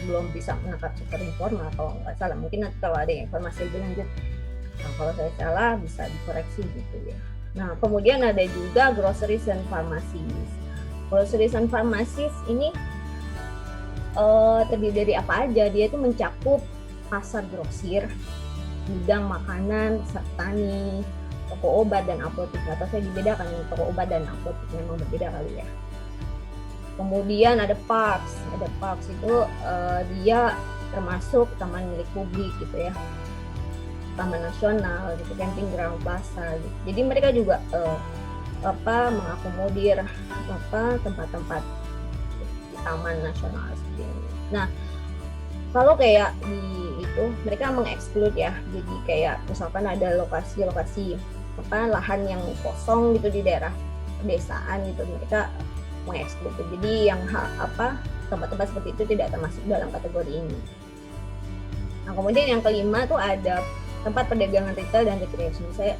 belum bisa menangkap sektor informal kalau nggak salah. Mungkin nanti kalau ada informasi lebih lanjut, kalau saya salah bisa dikoreksi gitu ya. Nah, kemudian ada juga groceries and pharmacies. Groceries and pharmacies ini terdiri dari apa aja? Dia itu mencakup pasar grosir, gudang makanan, serta nih toko obat dan apotek. Atau saya dibedakan, toko obat dan apotek memang berbeda kali ya. Kemudian ada parks itu dia termasuk taman milik publik gitu ya, taman nasional gitu, camping ground, plaza gitu. Jadi mereka juga mengakomodir tempat-tempat di taman nasional seperti ini. Nah, kalau kayak di itu mereka mengeksklud ya, jadi kayak misalkan ada lokasi-lokasi lahan yang kosong gitu di daerah pedesaan gitu, mereka mengeksklud. Jadi yang tempat-tempat seperti itu tidak termasuk dalam kategori ini. Nah, kemudian yang kelima tuh ada tempat perdagangan retail dan recreation. Saya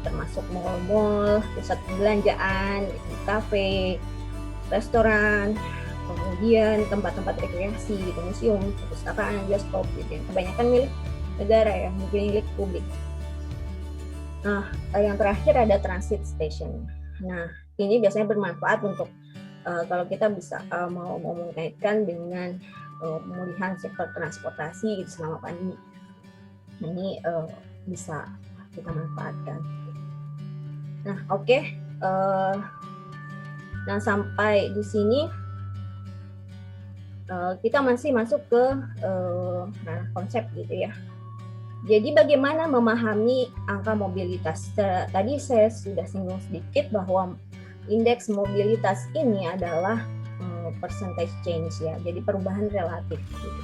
termasuk mall-mall, pusat perbelanjaan, kafe, restoran, kemudian tempat-tempat rekreasi gitu, museum, perpustakaan, bioskop gitu yang kebanyakan milik negara ya, milik publik. Nah, yang terakhir ada transit station. Nah, ini biasanya bermanfaat untuk kalau kita bisa mau mengaitkan dengan pemulihan sektor transportasi gitu selama pandemi. Ini bisa kita manfaatkan. Nah, oke. Nah, sampai di sini kita masih masuk ke konsep gitu ya. Jadi bagaimana memahami angka mobilitas? Tadi saya sudah singgung sedikit bahwa indeks mobilitas ini adalah percentage change ya, jadi perubahan relatif gitu.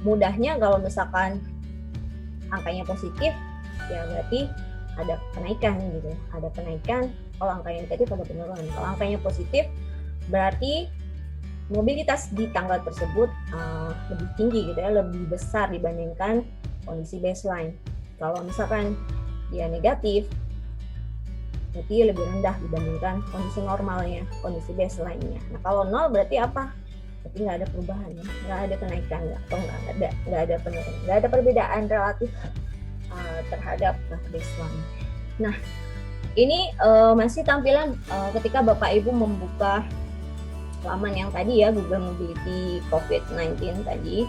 Mudahnya kalau misalkan angkanya positif ya berarti ada kenaikan gitu, ada kenaikan. Kalau angkanya negatif ada penurunan. Kalau angkanya positif berarti mobilitas di tanggal tersebut lebih tinggi gitu ya, lebih besar dibandingkan kondisi baseline. Kalau misalkan dia negatif berarti lebih rendah dibandingkan kondisi normalnya, kondisi baseline-nya. Nah, kalau nol berarti apa? Berarti nggak ada perubahan ya, nggak ada kenaikan atau nggak ada penurunan, nggak ada perbedaan relatif terhadap baseline. Nah, ini masih tampilan ketika Bapak Ibu membuka laman yang tadi ya, Google Mobility COVID-19 tadi.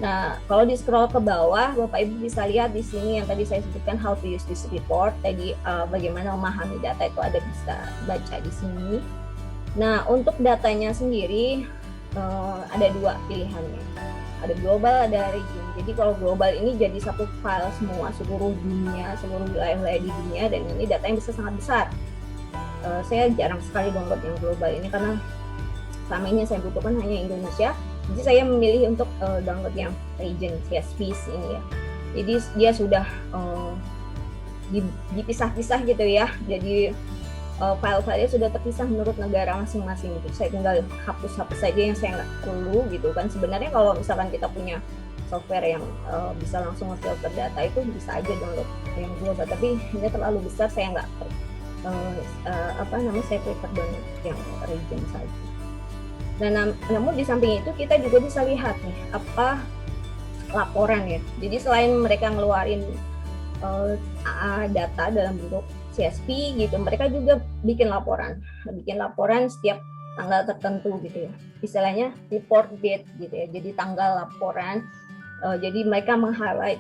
Nah, kalau di scroll ke bawah, Bapak Ibu bisa lihat di sini yang tadi saya sebutkan how to use this report. Tadi bagaimana memahami data itu ada bisa baca di sini. Nah, untuk datanya sendiri ada dua pilihannya. Ada global, ada region. Jadi kalau global ini jadi satu file semua seluruh dunia, seluruh wilayah-wilayah di dunia, dan ini datanya bisa sangat besar. Saya jarang sekali download yang global ini karena selama ini yang saya butuhkan hanya Indonesia. Jadi saya memilih untuk download yang region CSVs ini ya. Jadi dia sudah dipisah-pisah gitu ya. Jadi file-filenya sudah terpisah menurut negara masing-masing gitu. Saya tinggal hapus saja yang saya nggak perlu gitu kan. Sebenarnya kalau misalkan kita punya software yang bisa langsung nge-filter data itu bisa aja download yang global, tapi ini terlalu besar, saya nggak saya prefer download yang region saja. Dan namun di samping itu kita juga bisa lihat nih apa laporan ya. Jadi selain mereka ngeluarin data dalam bentuk CSV gitu, mereka juga bikin laporan setiap tanggal tertentu gitu ya, istilahnya report date gitu ya, jadi tanggal laporan. Jadi mereka meng-highlight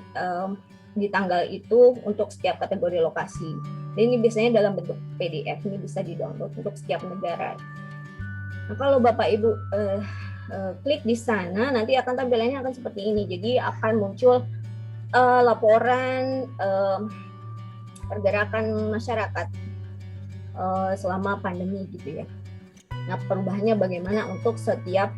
di tanggal itu untuk setiap kategori lokasi. Dan ini biasanya dalam bentuk PDF, ini bisa di-download untuk setiap negara. Nah, kalau Bapak Ibu klik di sana, nanti akan tampilannya akan seperti ini. Jadi akan muncul laporan pergerakan masyarakat selama pandemi gitu ya. Nah, perubahannya bagaimana untuk setiap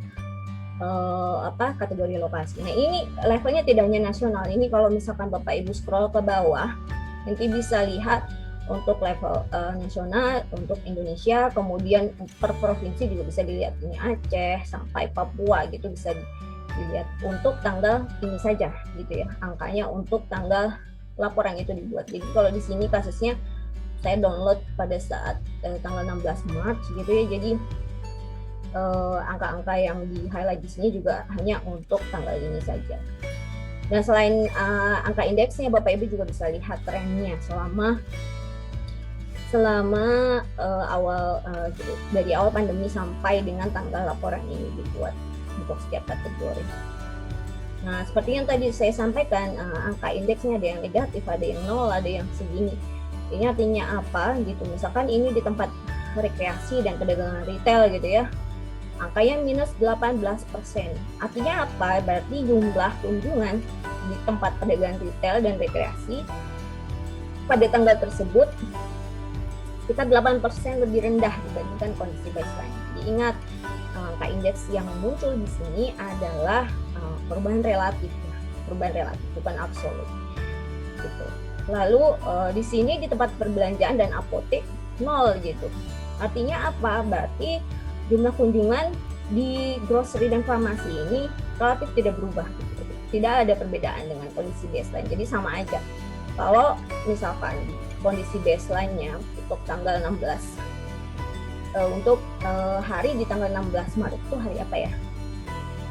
kategori lokasi. Nah, ini levelnya tidak hanya nasional. Ini kalau misalkan Bapak Ibu scroll ke bawah, nanti bisa lihat untuk level nasional, untuk Indonesia, kemudian per provinsi juga bisa dilihat. Ini Aceh sampai Papua gitu bisa dilihat untuk tanggal ini saja gitu ya. Angkanya untuk tanggal laporan itu dibuat. Jadi kalau di sini kasusnya saya download pada saat tanggal 16 Maret gitu ya. Jadi angka-angka yang di highlight di sini juga hanya untuk tanggal ini saja. Dan selain angka indeksnya, Bapak Ibu juga bisa lihat trennya selama dari awal pandemi sampai dengan tanggal laporan ini dibuat untuk setiap kategori. Nah, seperti yang tadi saya sampaikan, angka indeksnya ada yang negatif, ada yang nol, ada yang segini. Ini artinya apa gitu? Misalkan ini di tempat rekreasi dan perdagangan retail gitu ya, angkanya minus 18%. Artinya apa? Berarti jumlah kunjungan di tempat perdagangan retail dan rekreasi pada tanggal tersebut sekitar 8% lebih rendah dibandingkan kondisi baseline. Diingat, angka indeks yang muncul di sini adalah perubahan relatif, bukan absolut. Gitu. Lalu di sini di tempat perbelanjaan dan apotek 0 gitu. Artinya apa? Berarti jumlah kunjungan di grocery dan farmasi ini relatif tidak berubah gitu. Tidak ada perbedaan dengan kondisi baseline. Jadi sama aja. Kalau misalkan kondisi baseline-nya untuk tanggal 16 untuk hari di tanggal 16 Maret itu hari apa ya?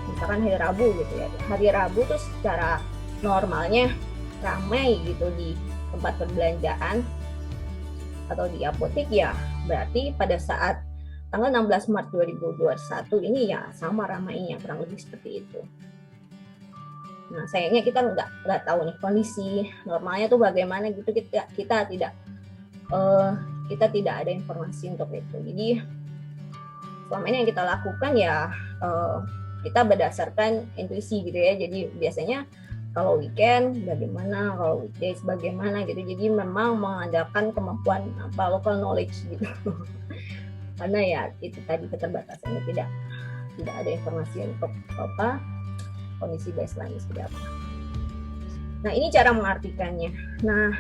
Misalkan hari Rabu gitu ya. Hari Rabu tuh secara normalnya ramai gitu di tempat perbelanjaan atau di apotek ya. Berarti pada saat tanggal 16 Maret 2021 ini ya sama ramainya, kurang lebih seperti itu. Nah, sayangnya kita nggak tahu nih kondisi normalnya tuh bagaimana gitu, kita tidak ada informasi untuk itu. Jadi selama ini yang kita lakukan ya kita berdasarkan intuisi gitu ya. Jadi biasanya kalau weekend bagaimana, kalau weekdays bagaimana gitu. Jadi memang mengandalkan kemampuan local knowledge gitu. Karena ya itu tadi keterbatasannya, tidak ada informasi untuk kondisi baseline seperti apa. Nah, ini cara mengartikannya. Nah,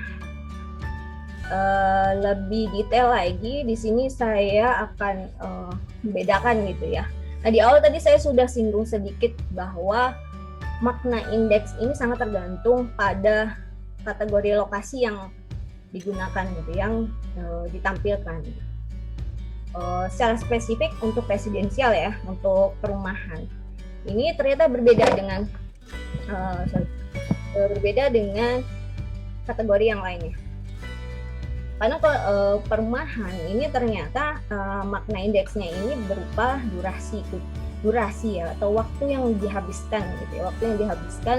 lebih detail lagi di sini saya akan membedakan gitu ya. Nah, di awal tadi saya sudah singgung sedikit bahwa makna indeks ini sangat tergantung pada kategori lokasi yang digunakan gitu, yang ditampilkan. Secara spesifik untuk residensial ya, untuk perumahan ini ternyata berbeda dengan kategori yang lainnya. Karena perumahan ini ternyata makna indeksnya ini berupa durasi ya, atau waktu yang dihabiskan gitu ya, waktu yang dihabiskan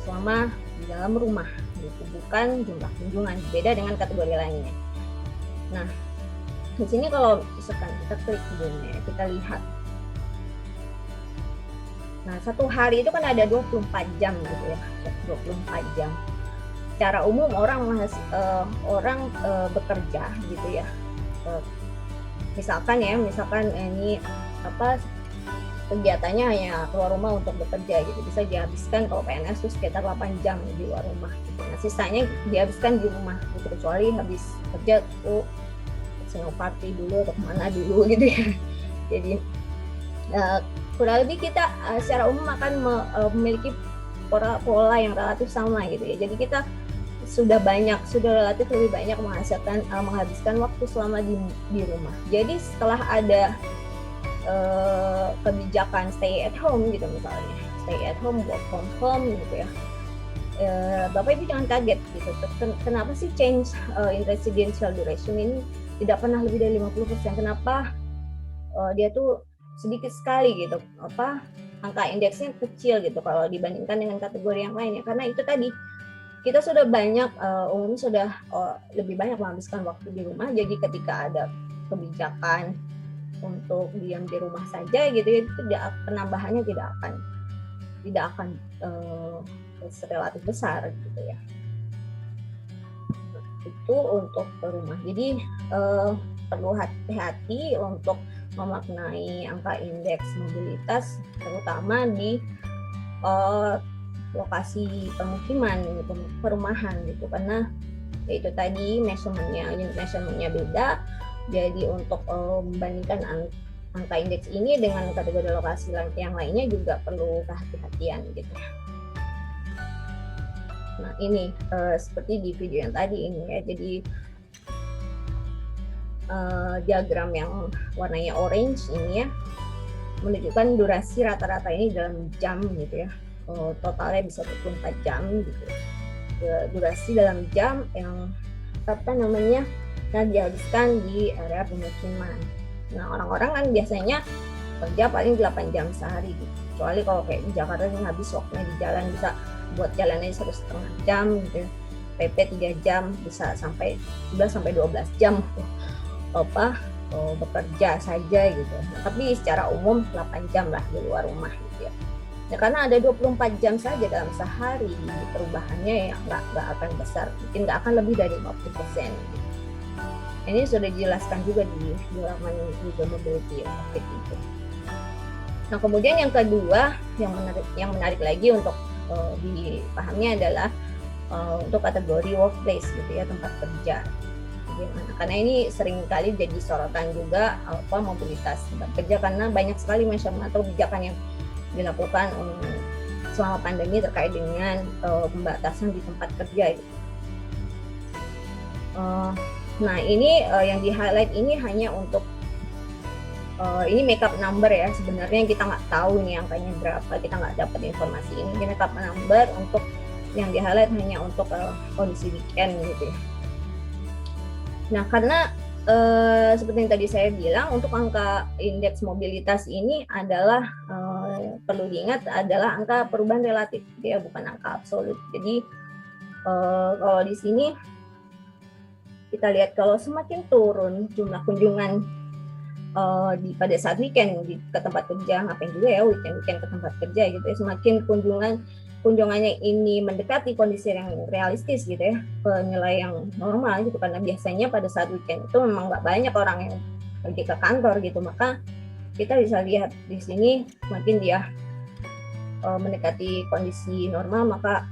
selama di dalam rumah gitu, bukan jumlah kunjungan. Beda dengan kategori lainnya. Nah, di sini kalau misalkan kita klik dulu ya, kita lihat. Nah, satu hari itu kan ada 24 jam gitu ya, 24 jam. Secara umum orang bekerja gitu ya. Misalkan ini kegiatannya hanya keluar rumah untuk bekerja gitu, bisa dihabiskan kalau PNS itu sekitar 8 jam di luar rumah gitu. Nah, sisanya dihabiskan di rumah gitu, kecuali habis kerja tuh party dulu atau kemana dulu gitu ya. Jadi kurang lebih kita secara umum akan memiliki pola yang relatif sama gitu ya. Jadi kita sudah relatif lebih banyak menghabiskan waktu selama di rumah. Jadi setelah ada kebijakan stay at home gitu misalnya, stay at home, work from home gitu ya, Bapak Ibu jangan kaget gitu. Kenapa sih change in residential duration ini tidak pernah lebih dari 50%? Kenapa dia tuh sedikit sekali gitu, angka indeksnya kecil gitu kalau dibandingkan dengan kategori yang lainnya? Karena itu tadi, kita sudah banyak umumnya sudah lebih banyak menghabiskan waktu di rumah. Jadi ketika ada kebijakan untuk diam di rumah saja gitu, itu penambahannya tidak akan relatif besar gitu ya. Itu untuk rumah. Jadi perlu hati-hati untuk memaknai angka indeks mobilitas, terutama di lokasi pemukiman gitu, perumahan gitu, karena itu tadi measurement-nya beda. Jadi untuk membandingkan angka indeks ini dengan kategori lokasi yang lainnya juga perlu kehati-hatian gitu. Nah ini seperti di video yang tadi ini ya, jadi diagram yang warnanya orange ini ya menunjukkan durasi rata-rata ini dalam jam gitu ya, totalnya bisa 24 jam gitu. Durasi dalam jam yang dihabiskan di area pemukiman. Nah orang-orang kan biasanya kerja paling 8 jam sehari gitu. Kecuali kalau kayak di Jakarta ini habis waktunya di jalan, bisa buat jalannya 1,5 jam gitu. PP 3 jam, bisa sampai 11-12 jam bekerja saja gitu. Nah, tapi secara umum 8 jam lah di luar rumah gitu ya. Ya karena ada 24 jam saja dalam sehari, perubahannya ya nggak akan besar, mungkin nggak akan lebih dari 50% gitu. Ini sudah dijelaskan juga di halaman Google Mobility Update itu. Nah kemudian yang kedua yang menarik lagi untuk dipahami adalah untuk kategori workplace gitu ya, tempat kerja. Gimana? Karena ini sering kali jadi sorotan juga mobilitas tempat kerja, karena banyak sekali measurement atau kebijakan yang dilakukan selama pandemi terkait dengan pembatasan di tempat kerja gitu. Nah ini yang di highlight ini hanya untuk ini make up number ya, sebenarnya kita nggak tahu nih angkanya berapa, kita nggak dapat informasi ini. Make up number untuk yang di highlight hanya untuk kondisi weekend gitu ya. Nah karena seperti yang tadi saya bilang, untuk angka indeks mobilitas ini adalah perlu diingat adalah angka perubahan relatif ya, bukan angka absolut. Jadi kalau di sini kita lihat kalau semakin turun jumlah kunjungan pada saat weekend ke tempat kerja, ngapain juga ya weekend ke tempat kerja gitu ya, semakin kunjungannya ini mendekati kondisi yang realistis gitu ya, nilai yang normal gitu, karena biasanya pada saat weekend itu memang nggak banyak orang yang pergi ke kantor gitu, maka kita bisa lihat di sini semakin dia mendekati kondisi normal, maka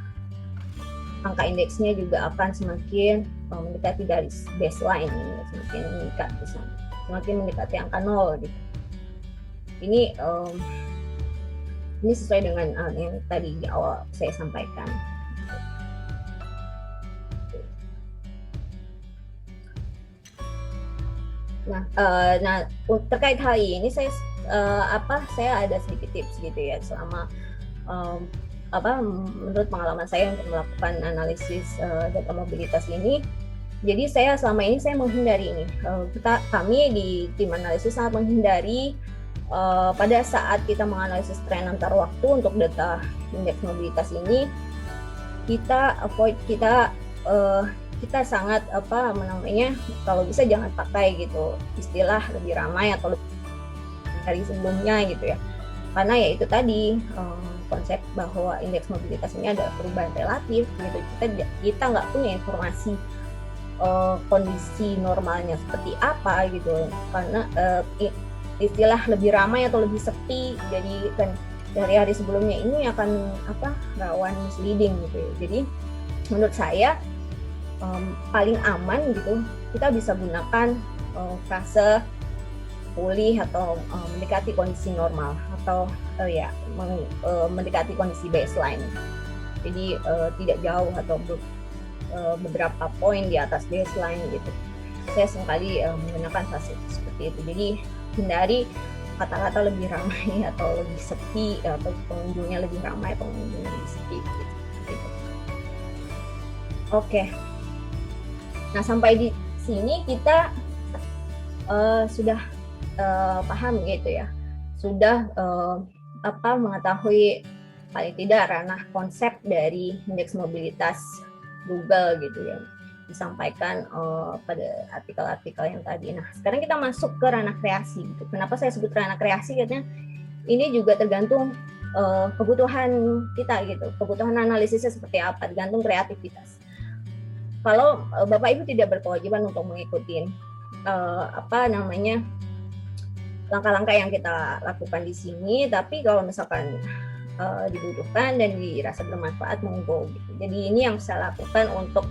angka indeksnya juga akan semakin mendekati dari baseline ini, semakin meningkat di sana, semakin mendekati angka 0 gitu. Ini sesuai dengan yang tadi di awal saya sampaikan. Nah terkait hal ini saya ada sedikit tips gitu ya, selama menurut pengalaman saya untuk melakukan analisis data mobilitas ini. Jadi selama ini saya menghindari ini. Kami di tim analisis sangat menghindari pada saat kita menganalisis tren antar waktu untuk data indeks mobilitas ini, kita avoid, kita sangat kalau bisa jangan pakai gitu istilah lebih ramai atau lebih dari sebelumnya gitu ya, karena ya itu tadi konsep bahwa indeks mobilitas ini adalah perubahan relatif gitu. Kita nggak punya informasi kondisi normalnya seperti apa gitu, karena istilah lebih ramai atau lebih sepi, jadi kan dari hari sebelumnya ini akan rawan misleading gitu ya. Jadi menurut saya paling aman gitu kita bisa gunakan frase pulih atau mendekati kondisi normal atau mendekati kondisi baseline. Jadi tidak jauh atau beberapa poin di atas baseline gitu. Saya seringkali menggunakan frase seperti itu. Jadi hindari kata-kata lebih ramai atau lebih sepi, atau pengunjungnya lebih ramai, pengunjungnya lebih sepi gitu. Oke. Nah, sampai di sini kita sudah paham gitu ya, sudah mengetahui paling tidak ranah konsep dari indeks mobilitas Google gitu ya, disampaikan pada artikel-artikel yang tadi. Nah, sekarang kita masuk ke ranah kreasi gitu. Kenapa saya sebut ranah kreasi? Karena ini juga tergantung kebutuhan kita gitu, kebutuhan analisisnya seperti apa, tergantung kreativitas. Kalau Bapak Ibu tidak berkewajiban untuk mengikuti langkah-langkah yang kita lakukan di sini, tapi kalau misalkan dibutuhkan dan dirasa bermanfaat, monggo gitu. Jadi ini yang saya lakukan untuk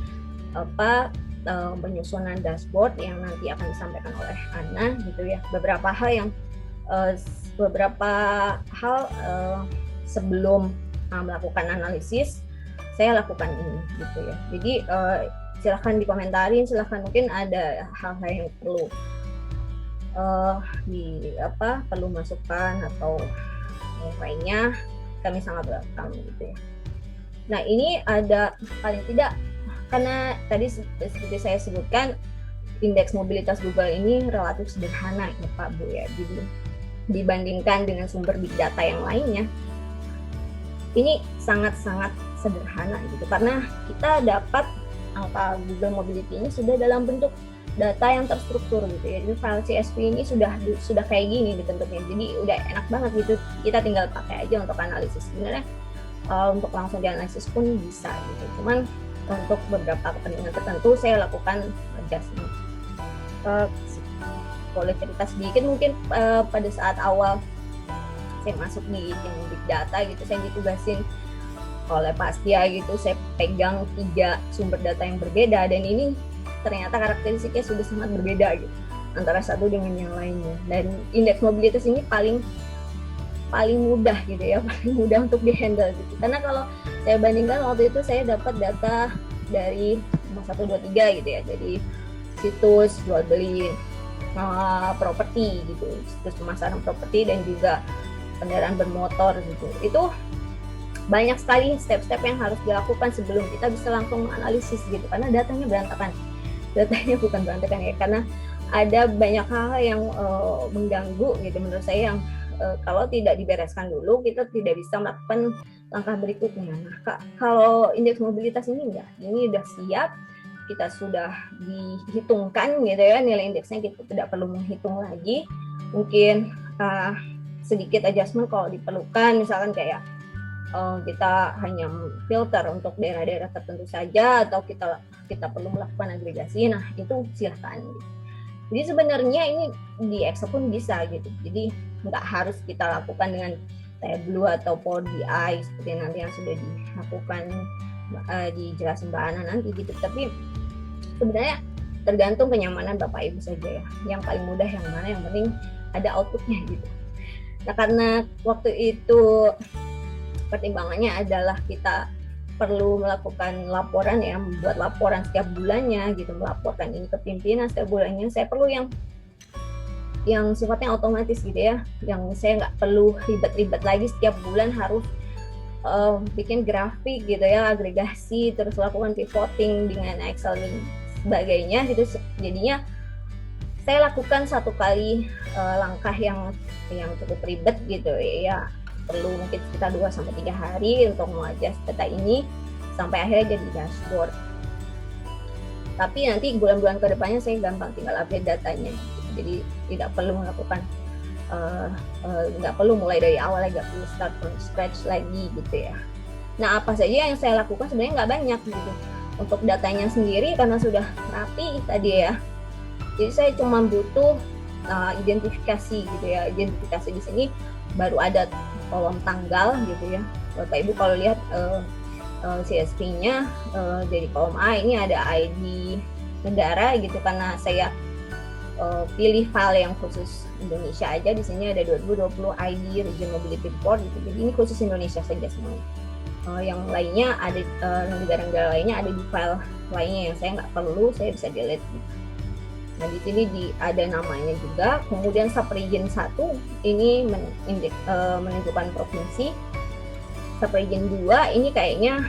penyusunan dashboard yang nanti akan disampaikan oleh Ana gitu ya. Beberapa hal sebelum melakukan analisis saya lakukan ini gitu ya. Jadi silahkan dikomentarin, silahkan mungkin ada hal-hal yang perlu masukan atau yang lainnya, kami sangat welcome gitu ya. Nah, ini ada paling tidak, karena tadi seperti saya sebutkan, indeks mobilitas Google ini relatif sederhana ya Pak Bu ya. Jadi dibandingkan dengan sumber big data yang lainnya, ini sangat-sangat sederhana gitu, karena kita dapat angka Google Mobility ini sudah dalam bentuk data yang terstruktur gitu ya. Jadi file CSV ini sudah kayak gini dibentuknya, jadi udah enak banget gitu, kita tinggal pakai aja untuk analisis. Sebenarnya untuk langsung dianalisis pun bisa gitu, cuman untuk beberapa kepentingan tertentu saya lakukan adjustment. Boleh cerita sedikit mungkin pada saat awal saya masuk di tim big data gitu, saya ditugasin oleh Pak Astia gitu, saya pegang 3 sumber data yang berbeda, dan ini ternyata karakteristiknya sudah sangat berbeda gitu antara satu dengan yang lainnya. Dan indeks mobilitas ini paling mudah gitu ya, paling mudah untuk dihandle gitu. Karena kalau saya bandingkan waktu itu saya dapat data dari 1, 2, 3 gitu ya. Jadi situs jual beli properti gitu, situs pemasaran properti dan juga kendaraan bermotor gitu. Itu banyak sekali step-step yang harus dilakukan sebelum kita bisa langsung menganalisis gitu, karena datanya berantakan. Datanya bukan berantakan ya, karena ada banyak hal yang mengganggu gitu menurut saya, yang kalau tidak dibereskan dulu kita tidak bisa melakukan langkah berikutnya. Nah, kalau indeks mobilitas ini enggak, ini udah siap, kita sudah dihitungkan gitu ya nilai indeksnya, kita tidak perlu menghitung lagi. Mungkin sedikit adjustment kalau diperlukan, misalkan kayak kita hanya filter untuk daerah-daerah tertentu saja, atau kita perlu melakukan agregasi, nah itu silahkan. Jadi sebenarnya ini di Excel pun bisa gitu, jadi nggak harus kita lakukan dengan Tableau atau Power BI seperti nanti yang sudah dilakukan dijelasin Mbak Ana nanti gitu. Tapi sebenarnya tergantung kenyamanan Bapak Ibu saja ya, yang paling mudah yang mana, yang penting ada outputnya gitu. Nah, karena waktu itu pertimbangannya adalah kita perlu melakukan laporan ya, membuat laporan setiap bulannya gitu, melaporkan ini ke pimpinan setiap bulannya. Saya perlu yang sifatnya otomatis gitu ya, yang saya nggak perlu ribet-ribet lagi setiap bulan harus bikin grafik gitu ya, agregasi, terus lakukan pivoting dengan Excel dan sebagainya gitu. Jadinya saya lakukan satu kali langkah yang cukup ribet gitu ya, perlu mungkin sekitar 2-3 hari untuk mengadjust data ini sampai akhirnya jadi dashboard. Tapi nanti bulan-bulan kedepannya saya gampang tinggal update datanya, jadi tidak perlu melakukan nggak perlu mulai dari awal lagi, nggak perlu start from scratch lagi gitu ya. Nah, apa saja yang saya lakukan sebenarnya nggak banyak gitu. Untuk datanya sendiri karena sudah rapi tadi ya, jadi saya cuma butuh identifikasi gitu ya. Identifikasi di sini baru ada kolom tanggal gitu ya. Bapak Ibu kalau lihat CSV-nya dari kolom A ini ada ID negara gitu, karena saya pilih file yang khusus Indonesia aja. Di sini ada 2020 ID Region Mobility Report gitu. Jadi ini khusus Indonesia saja semuanya. Yang lainnya ada negara-negara lainnya ada di file lainnya yang saya nggak perlu, saya bisa delete gitu. Nah di sini ada namanya juga. Kemudian subregion 1 ini menunjukkan provinsi. Subregion 2 ini kayaknya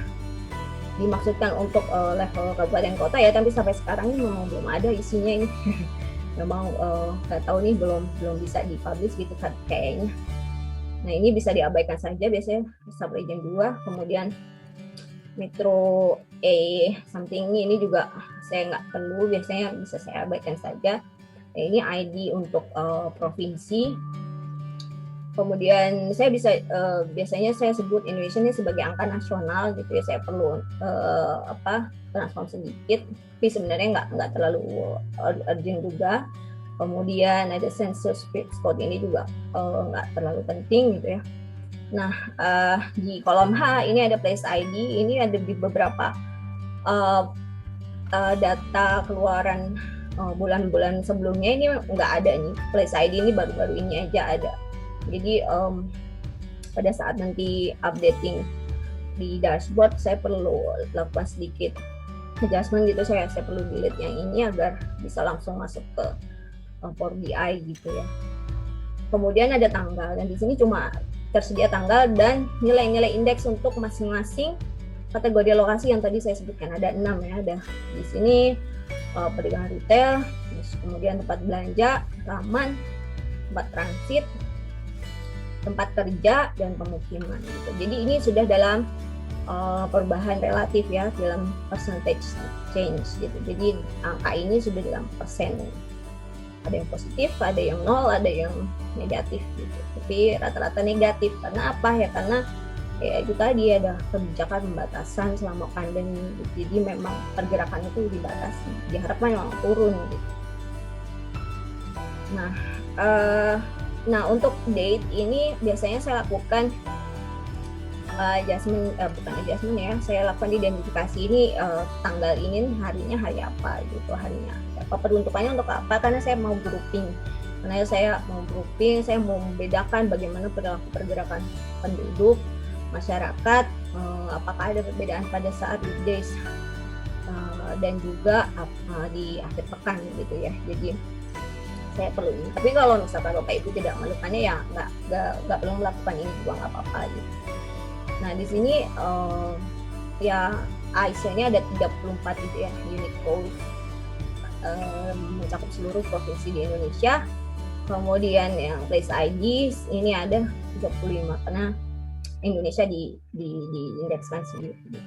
dimaksudkan untuk level kabupaten kota ya, tapi sampai sekarang ini memang belum ada isinya ini. Memang nggak tahu nih, belum bisa dipublish gitu kan kayaknya. Nah ini bisa diabaikan saja biasanya subregion 2. Kemudian metro A something ini juga saya nggak perlu, biasanya bisa saya abaikan saja. Nah, ini ID untuk provinsi. Kemudian saya bisa biasanya saya sebut Indonesia ini sebagai angka nasional gitu ya. Saya perlu transform sedikit, tapi sebenarnya nggak terlalu urgent juga. Kemudian ada census spot ini juga nggak terlalu penting gitu ya. Nah di kolom H ini ada place ID, ini ada di beberapa data keluaran bulan-bulan sebelumnya ini nggak ada nih. Place ID ini baru-baru ini aja ada. Jadi pada saat nanti updating di dashboard saya perlu lakukan sedikit adjustment gitu, saya perlu delete yang ini agar bisa langsung masuk ke Power BI gitu ya. Kemudian ada tanggal, dan di sini cuma tersedia tanggal dan nilai-nilai indeks untuk masing-masing kategori lokasi yang tadi saya sebutkan. Ada 6 ya, ada di sini perdagangan retail, terus kemudian tempat belanja, taman, tempat transit, tempat kerja, dan pemukiman gitu. Jadi ini sudah dalam perubahan relatif ya, dalam percentage change gitu. Jadi angka ini sudah dalam persen. Ada yang positif, ada yang 0, ada yang negatif gitu. Tapi rata-rata negatif. Karena apa ya? Karena ya itu tadi ada kebijakan pembatasan selama pandemi. Jadi memang pergerakan itu dibatasi. Diharapkan memang turun gitu. Nah untuk date ini biasanya saya lakukan bukan adjustment ya, saya lakukan identifikasi ini tanggal ini harinya hari apa gitu, harinya apa, peruntukannya untuk apa, karena saya mau grouping, saya mau membedakan bagaimana perilaku pergerakan penduduk masyarakat, apakah ada perbedaan pada saat weekdays dan juga di akhir pekan gitu ya. Jadi saya perlu ini, tapi kalau misalkan Bapak Ibu tidak melakukannya ya nggak perlu melakukan ini juga nggak apa-apa gitu. Nah di sini ya ISO-nya ada 34 gitu ya, unit code mencakup seluruh provinsi di Indonesia. Kemudian yang place ID ini ada 35 karena Indonesia di indekskan sendiri.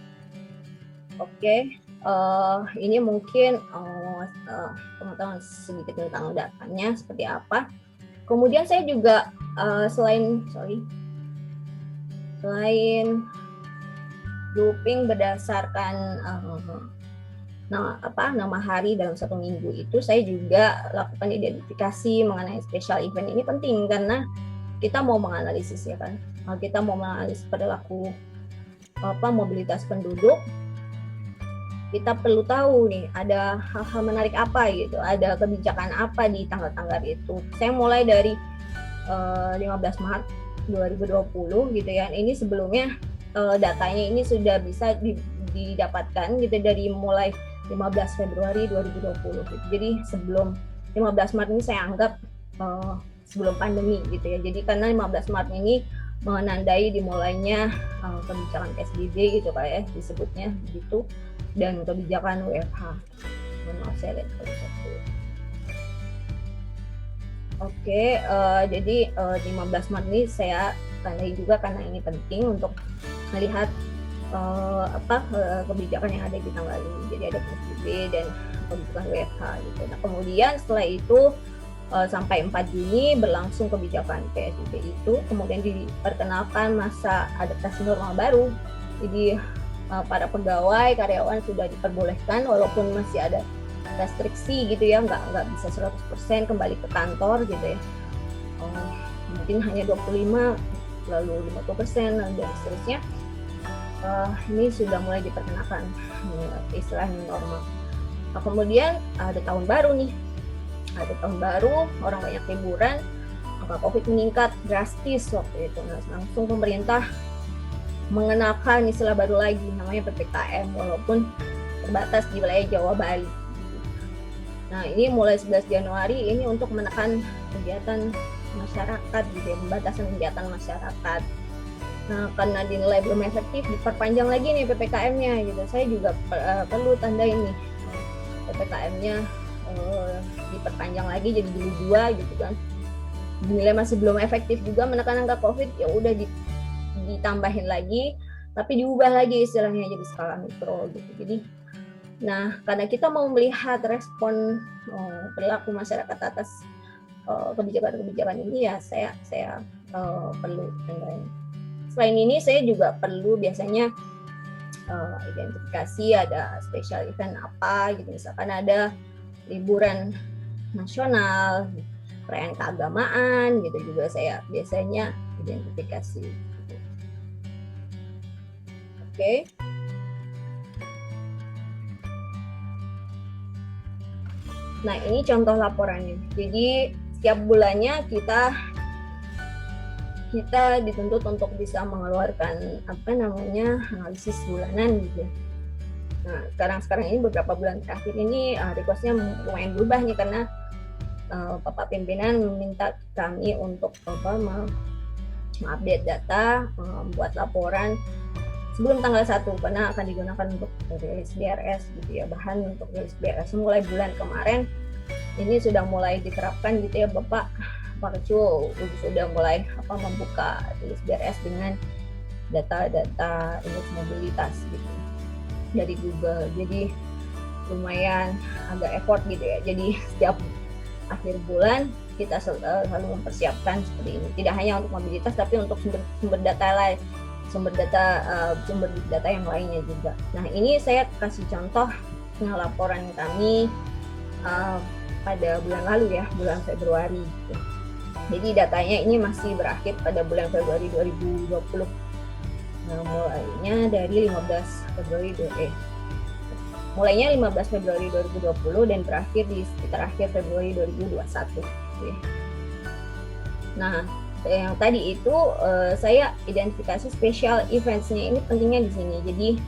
Oke, ini mungkin teman-teman sedikit tentang datanya seperti apa. Kemudian saya juga selain grouping berdasarkan nama hari dalam satu minggu itu, saya juga lakukan identifikasi mengenai special event. Ini penting karena kita mau menganalisis ya kan, kita mau menganalisis perilaku mobilitas penduduk. Kita perlu tahu nih ada hal-hal menarik apa gitu, ada kebijakan apa di tanggal-tanggal itu. Saya mulai dari 15 Maret 2020 gitu ya. Ini sebelumnya datanya ini sudah bisa didapatkan gitu dari mulai 15 Februari 2020 gitu. Jadi sebelum 15 Maret ini saya anggap sebelum pandemi gitu ya. Jadi karena 15 Maret ini menandai dimulainya kebijakan PSBB gitu Pak ya disebutnya begitu, dan kebijakan WFH. Saya lihat Oke, jadi 15 Maret ini saya tandai juga karena ini penting untuk melihat kebijakan yang ada di tanggal ini. Jadi ada PSBB dan kebijakan WFH gitu. Nah, kemudian setelah itu sampai 4 Juni berlangsung kebijakan PSBB itu, kemudian diperkenalkan masa adaptasi normal baru. Jadi para pegawai, karyawan sudah diperbolehkan walaupun masih ada restriksi gitu ya, nggak bisa 100% kembali ke kantor gitu ya. Mungkin hanya 25, lalu 50% dan seterusnya. Ini sudah mulai diperkenalkan istilahnya normal. Nah, kemudian ada tahun baru nih, ada tahun baru, orang banyak liburan, angka COVID meningkat drastis waktu itu. Nah, langsung pemerintah mengenalkan istilah baru lagi namanya PPKM, walaupun terbatas di wilayah Jawa Bali. Nah, ini mulai 11 Januari ini untuk menekan kegiatan masyarakat gitu ya, pembatasan kegiatan masyarakat. Nah, karena dinilai belum efektif, diperpanjang lagi nih PPKM-nya gitu. Saya juga perlu tanda ini PPKM-nya diperpanjang lagi jadi jilid 2 gitu kan. Dinilai masih belum efektif juga menekan angka COVID, ya udah ditambahin lagi, tapi diubah lagi istilahnya jadi skala mikro gitu. Jadi, nah karena kita mau melihat respon perilaku masyarakat atas kebijakan-kebijakan ini, ya saya perlu tandanya. Selain ini saya juga perlu biasanya identifikasi ada special event apa gitu, misalkan ada liburan nasional, perayaan keagamaan gitu, juga saya biasanya identifikasi. Oke. Nah, ini contoh laporannya. Jadi setiap bulannya kita dituntut untuk bisa mengeluarkan analisis bulanan gitu. Nah, sekarang ini beberapa bulan terakhir ini request-nya lumayan berubah nih, karena Bapak pimpinan meminta kami untuk mengupdate data, membuat laporan sebelum tanggal 1, karena akan digunakan untuk rilis BRS gitu ya, bahan untuk rilis BRS mulai bulan kemarin. Ini sudah mulai diterapkan gitu ya Bapak Kecu, sudah mulai membuka rilis BRS dengan data-data indeks mobilitas gitu dari Google. Jadi lumayan agak effort gitu ya. Jadi setiap akhir bulan kita selalu mempersiapkan seperti ini. Tidak hanya untuk mobilitas, tapi untuk sumber data lain, sumber data yang lainnya juga. Nah, ini saya kasih contoh laporan kami pada bulan lalu ya, bulan Februari gitu. Jadi datanya ini masih berakhir pada bulan Februari 2020. Nah, mulainya dari 15 Februari 2020 dan berakhir di sekitar akhir Februari 2021. Nah, yang tadi itu saya identifikasi special events-nya ini pentingnya di sini. Jadi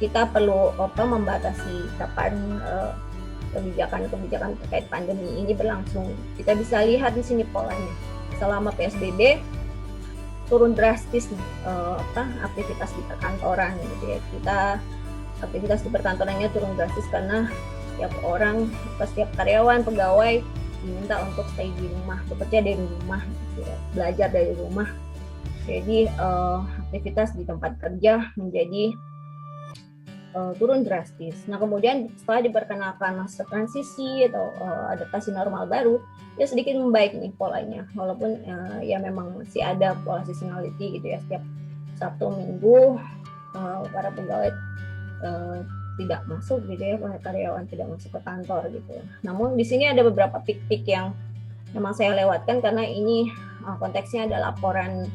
kita perlu membatasi kapan kebijakan terkait pandemi ini berlangsung. Kita bisa lihat di sini polanya. Selama PSBB turun drastis aktivitas di perkantoran gitu ya. Aktivitas di perkantorannya turun drastis karena setiap karyawan, pegawai diminta untuk stay di rumah, bekerja dari rumah gitu ya, belajar dari rumah. Jadi aktivitas di tempat kerja menjadi turun drastis. Nah, kemudian setelah diperkenalkan masa transisi atau adaptasi normal baru, ya sedikit membaik nih polanya. Walaupun ya memang masih ada pola seasonality gitu ya, setiap Sabtu Minggu para pegawai tidak masuk gitu ya, para karyawan tidak masuk ke kantor gitu. Namun di sini ada beberapa pik-pik yang memang saya lewatkan karena ini konteksnya ada laporan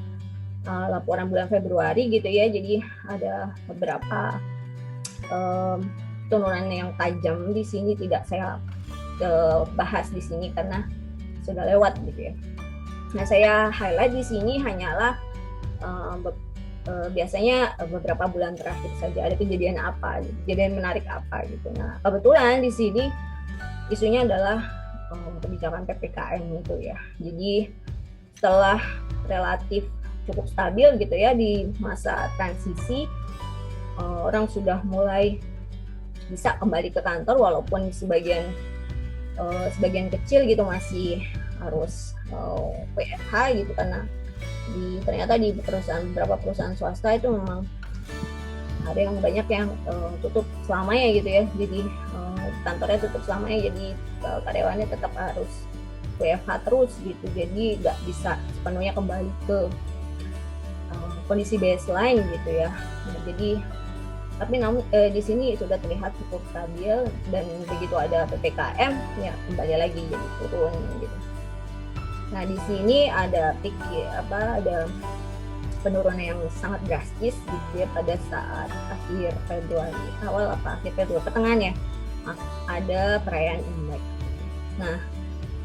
bulan Februari gitu ya. Jadi ada beberapa turunan yang tajam di sini tidak saya bahas di sini karena sudah lewat gitu ya. Nah, saya highlight di sini hanyalah biasanya beberapa bulan terakhir saja ada kejadian menarik apa gitu. Nah, kebetulan di sini isunya adalah kebijakan PPKM gitu ya. Jadi setelah relatif cukup stabil gitu ya di masa transisi, orang sudah mulai bisa kembali ke kantor walaupun sebagian kecil gitu masih harus WFH gitu, karena ternyata di beberapa perusahaan swasta itu memang ada yang banyak yang tutup selamanya gitu ya. Jadi kantornya tutup selamanya, jadi karyawannya tetap harus WFH terus gitu. Jadi nggak bisa sepenuhnya kembali ke kondisi baseline gitu ya. Nah, jadi tapi di sini sudah terlihat cukup stabil, dan begitu ada PPKM ya kembali lagi jadi turun gitu. Nah, di sini ada ada penurunan yang sangat drastis gitu ya pada saat akhir Februari, pertengahan ya, ada perayaan Imlek. Nah,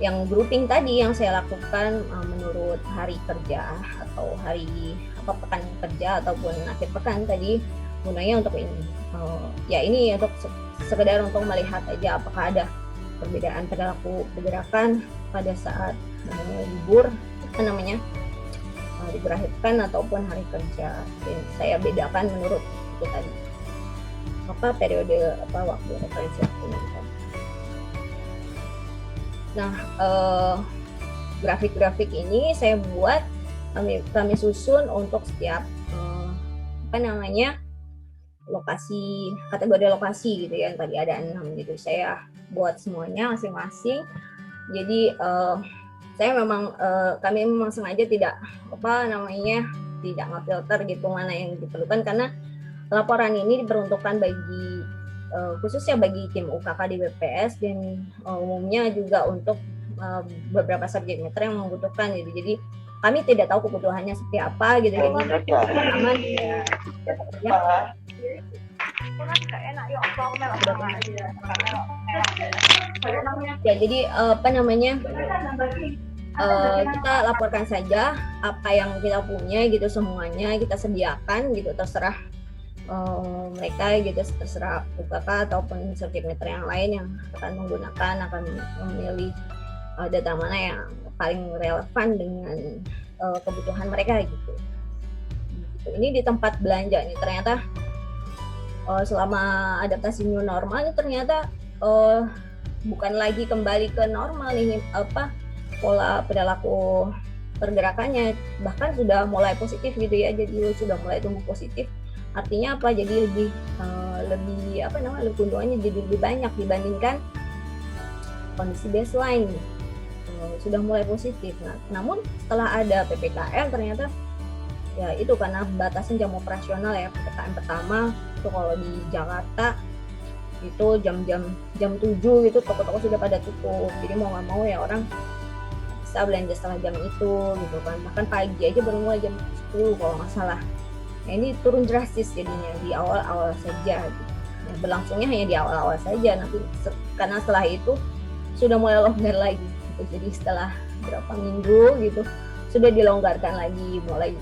yang grouping tadi yang saya lakukan menurut hari kerja atau hari pekan kerja ataupun akhir pekan tadi, gunanya untuk ini. Ya ini untuk sekedar untuk melihat aja apakah ada perbedaan perilaku pergerakan pada saat libur libur akhir pekan ataupun hari kerja. Dan saya bedakan menurut itu tadi periode waktu referensi waktunya. Nah, grafik-grafik ini saya buat kami susun untuk setiap lokasi, kategori lokasi gitu ya. Tadi ada 6 gitu. Saya buat semuanya masing-masing. Jadi kami memang sengaja tidak tidak ngefilter gitu mana yang diperlukan, karena laporan ini diperuntukkan bagi khususnya bagi tim UKK di BPS dan umumnya juga untuk beberapa subjek matter yang membutuhkan gitu. Jadi kami tidak tahu kebutuhannya seperti apa gitu. Jadi aman ya. Jadi kita laporkan saja apa yang kita punya gitu, semuanya kita sediakan gitu, terserah mereka gitu, terserah UKK ataupun subjek matter yang lain yang akan memilih data mana yang paling relevan dengan kebutuhan mereka gitu. Ini di tempat belanja nih ternyata selama adaptasi new normal ini ternyata bukan lagi kembali ke normal nih pola perilaku pergerakannya, bahkan sudah mulai positif gitu ya. Jadi sudah mulai tumbuh positif. Artinya apa? Jadi lebih keuntungannya jadi lebih banyak dibandingkan kondisi baseline. Sudah mulai positif. Nah, namun setelah ada PPKM ternyata ya itu karena batasan jam operasional ya. PPKM pertama itu kalau di Jakarta itu jam 7 gitu toko-toko sudah pada tutup. Jadi mau nggak mau ya orang bisa belanja setelah jam itu gitu kan. Bahkan pagi aja baru mulai jam 10 kalau nggak salah. Nah, ini turun drastis jadinya di awal-awal saja gitu. Nah, berlangsungnya hanya di awal-awal saja, nanti karena setelah itu sudah mulai lockdown lagi gitu. Jadi setelah berapa minggu gitu sudah dilonggarkan lagi, mulai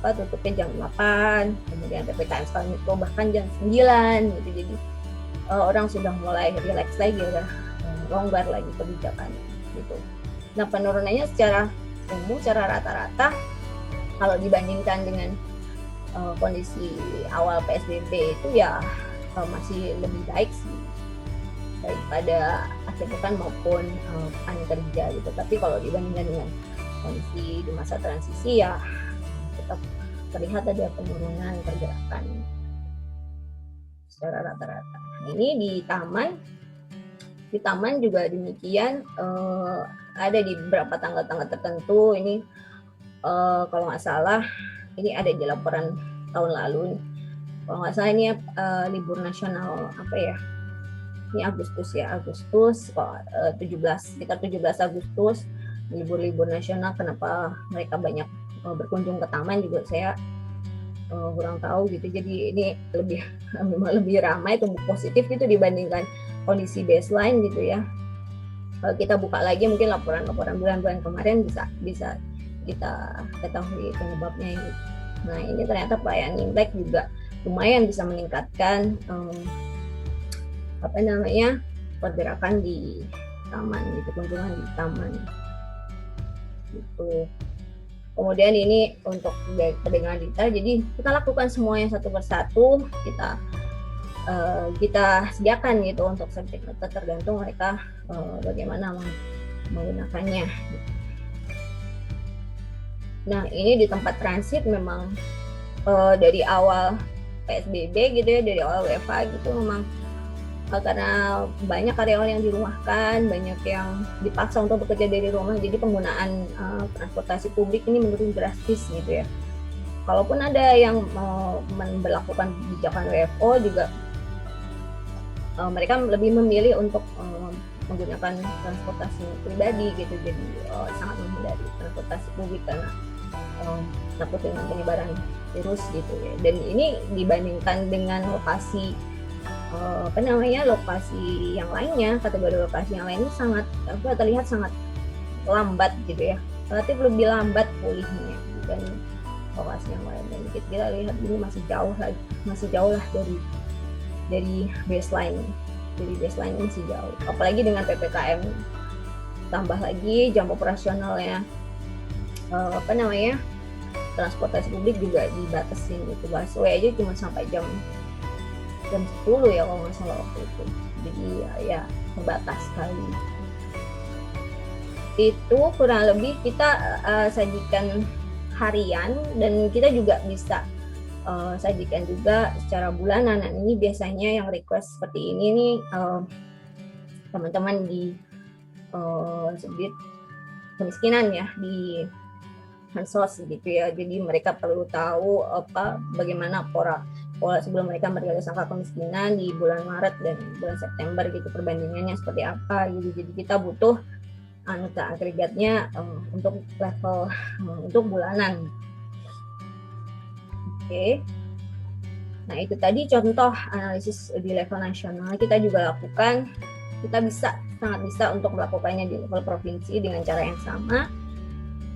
tutupnya jam 8, kemudian PPKM skala mikro bahkan jam 9 gitu. Jadi orang sudah mulai relax lagi, udah longgar lagi kebijakan gitu. Nah, penurunannya secara umum, secara rata-rata kalau dibandingkan dengan kondisi awal PSBB itu ya masih lebih baik sih daripada akhir pekan maupun pekan kerja gitu. Tapi kalau dibandingkan dengan kondisi di masa transisi ya tetap terlihat ada penurunan pergerakan secara rata-rata. Ini di taman juga demikian, ada di beberapa tanggal-tanggal tertentu. Ini kalau nggak salah ini ada di laporan tahun lalu nih. Kalau nggak salah ini libur nasional ini Agustus sekitar 17 Agustus, libur nasional. Kenapa mereka banyak berkunjung ke taman juga saya kurang tahu gitu. Jadi ini lebih ramai, tumbuh positif gitu dibandingkan kondisi baseline gitu ya. Kalau kita buka lagi mungkin laporan bulan-bulan kemarin bisa kita ketahui penyebabnya ini. Nah, ini ternyata pelayanan Imlek juga lumayan bisa meningkatkan pergerakan di taman gitu, kunjungan di taman gitu. Kemudian ini untuk perdagangan digital, jadi kita lakukan semuanya satu persatu, kita sediakan gitu untuk subjek matter, tergantung mereka bagaimana menggunakannya gitu. Nah, ini di tempat transit memang dari awal PSBB gitu ya, dari awal WFH gitu memang karena banyak karyawan yang dirumahkan, banyak yang dipaksa untuk bekerja dari rumah, jadi penggunaan transportasi publik ini menurun drastis gitu ya. Kalaupun ada yang memberlakukan kebijakan WFO juga, mereka lebih memilih untuk menggunakan transportasi pribadi gitu, jadi sangat menghindari transportasi publik karena takut dengan penyebaran virus gitu ya. Dan ini dibandingkan dengan lokasi lokasi yang lainnya, kategori lokasi yang lainnya sangat terlihat sangat lambat gitu ya, relatif lebih lambat pulihnya dibanding lokasi yang lain. Dan kita lihat ini masih jauh lah dari baseline. Jadi baseline masih jauh, apalagi dengan PPKM, tambah lagi jam operasionalnya transportasi publik juga dibatasin gitu. Busway aja cuma sampai jam 10 ya kalau nggak salah waktu itu. Jadi ya terbatas sekali. Itu kurang lebih kita sajikan harian, dan kita juga bisa sajikan juga secara bulanan. Nah, ini biasanya yang request seperti ini nih teman-teman di subdit kemiskinan ya, di Hansos gitu ya. Jadi mereka perlu tahu bagaimana pola sebelum mereka merilis angka kemiskinan di bulan Maret dan bulan September gitu, perbandingannya seperti apa gitu. Jadi kita butuh angka agregatnya untuk level untuk bulanan. Oke. Nah, itu tadi contoh analisis di level nasional. Kita juga lakukan, kita sangat bisa untuk melakukannya di level provinsi dengan cara yang sama.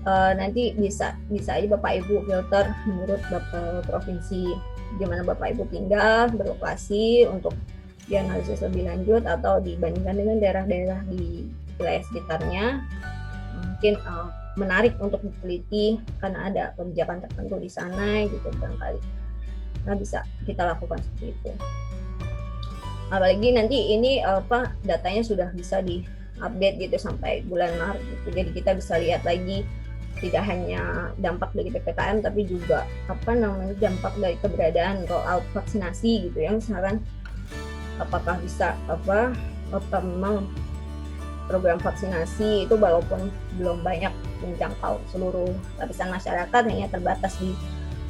Nanti bisa aja Bapak Ibu filter menurut provinsi di mana Bapak Ibu tinggal, berlokasi, untuk dianalisis lebih lanjut, atau dibandingkan dengan daerah-daerah di wilayah sekitarnya. Mungkin menarik untuk diteliti karena ada kebijakan tertentu di sana gitu barangkali. Nah, bisa kita lakukan seperti itu. Apalagi nanti ini datanya sudah bisa di-update gitu sampai bulan Maret gitu. Jadi kita bisa lihat lagi tidak hanya dampak dari PPKM, tapi juga dampak dari keberadaan rollout vaksinasi gitu ya. Misalkan apakah bisa memang program vaksinasi itu walaupun belum banyak menjangkau seluruh lapisan masyarakat, hanya terbatas di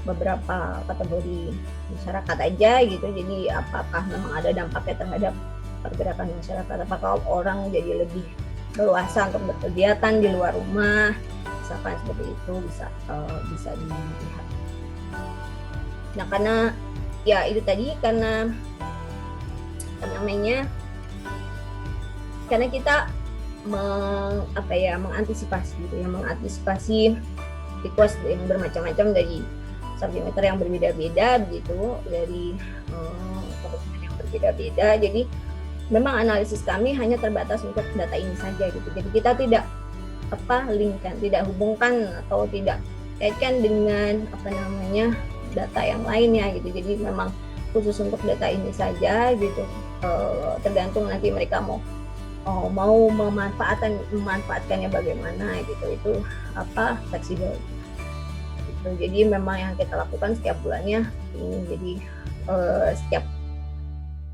beberapa kategori masyarakat aja gitu. Jadi apakah memang ada dampaknya terhadap pergerakan masyarakat, apakah orang jadi lebih leluasa untuk berkegiatan di luar rumah, misalkan seperti itu, bisa dilihat. Nah, karena ya itu tadi, karena kita mengantisipasi gitu ya, mengantisipasi request yang bermacam-macam dari subject matter yang berbeda-beda begitu, dari kebutuhan yang berbeda-beda. Jadi memang analisis kami hanya terbatas untuk data ini saja gitu. Jadi kita tidak tidak hubungkan atau tidak kaitkan dengan data yang lainnya gitu. Jadi memang khusus untuk data ini saja gitu. Tergantung nanti mereka mau memanfaatkannya bagaimana gitu. Itu fleksibel gitu. Jadi memang yang kita lakukan setiap bulannya ini. Jadi setiap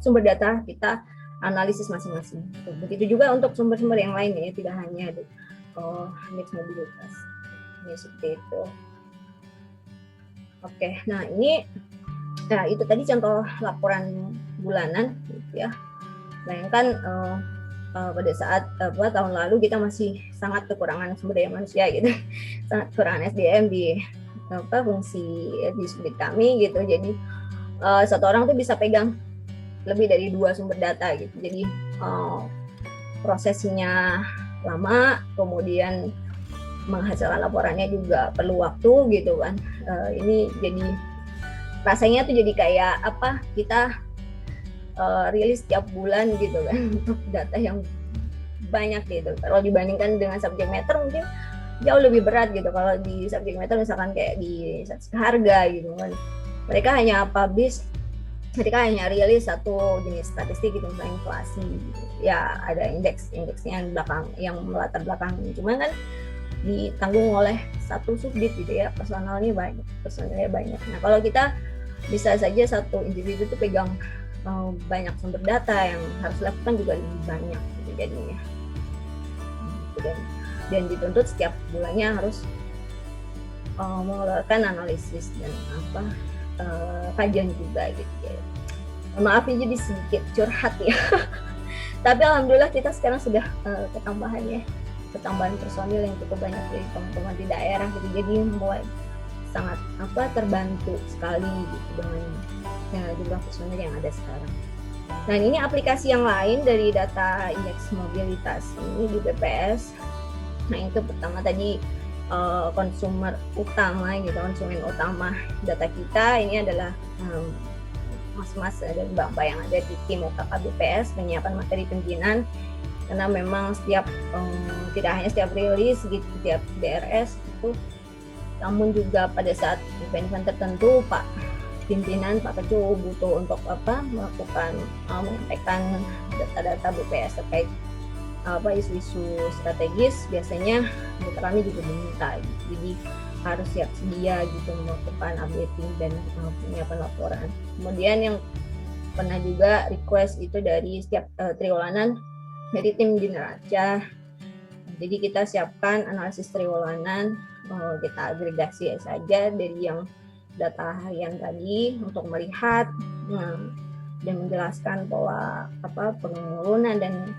sumber data kita analisis masing-masing. Begitu juga untuk sumber-sumber yang lain ya, tidak hanya indeks mobilitas. Ini seperti itu. Oke, nah itu tadi contoh laporan bulanan gitu ya. Bayangkan pada saat tahun lalu kita masih sangat kekurangan sumber daya manusia gitu, sangat kekurangan SDM di fungsi di subdit kami gitu. Jadi satu orang tuh bisa pegang lebih dari 2 sumber data gitu. Jadi prosesnya lama, kemudian menghasilkan laporannya juga perlu waktu gitu kan. Ini jadi rasanya tuh jadi kayak kita rilis tiap bulan gitu kan untuk data yang banyak gitu. Kalau dibandingkan dengan subject matter mungkin jauh lebih berat gitu. Kalau di subject matter misalkan kayak di harga gitu kan, mereka hanya rilis satu jenis statistik gitu, misalnya inflasi gitu. Ya ada indeksnya yang melatar belakang, cuma kan ditanggung oleh satu subdit gitu ya, personalnya banyak. Nah, kalau kita bisa saja satu individu itu pegang banyak sumber data, yang harus dilakukan juga lebih banyak gitu jadinya. Dan dituntut setiap bulannya harus mengeluarkan analisis dan kajian juga gitu ya. Maaf ya jadi sedikit curhat ya. Tapi alhamdulillah kita sekarang sudah ketambahan personil yang cukup banyak dari teman-teman di daerah gitu. Jadi mulai sangat terbantu sekali gitu dengan jumlah personil yang ada sekarang. Nah, ini aplikasi yang lain dari data indeks mobilitas ini di BPS. Nah, itu pertama tadi konsumen utama data kita ini adalah mas-mas dan mbak-mbak yang ada di tim UKK BPS menyiapkan materi pimpinan, karena memang tidak hanya setiap rilis gitu, setiap DRS itu, namun juga pada saat event-event tertentu Pak pimpinan, Pak Ketua butuh untuk melakukan menyampaikan data-data BPS terkait isu-isu strategis, biasanya kami juga diminta, jadi harus siap sedia gitu melakukan updating dan penyiapan laporan. Kemudian yang pernah juga request itu dari setiap triwulanan dari tim di neraca, jadi kita siapkan analisis triwulanan, kita agregasi saja dari yang data harian tadi untuk melihat dan menjelaskan pola penurunan dan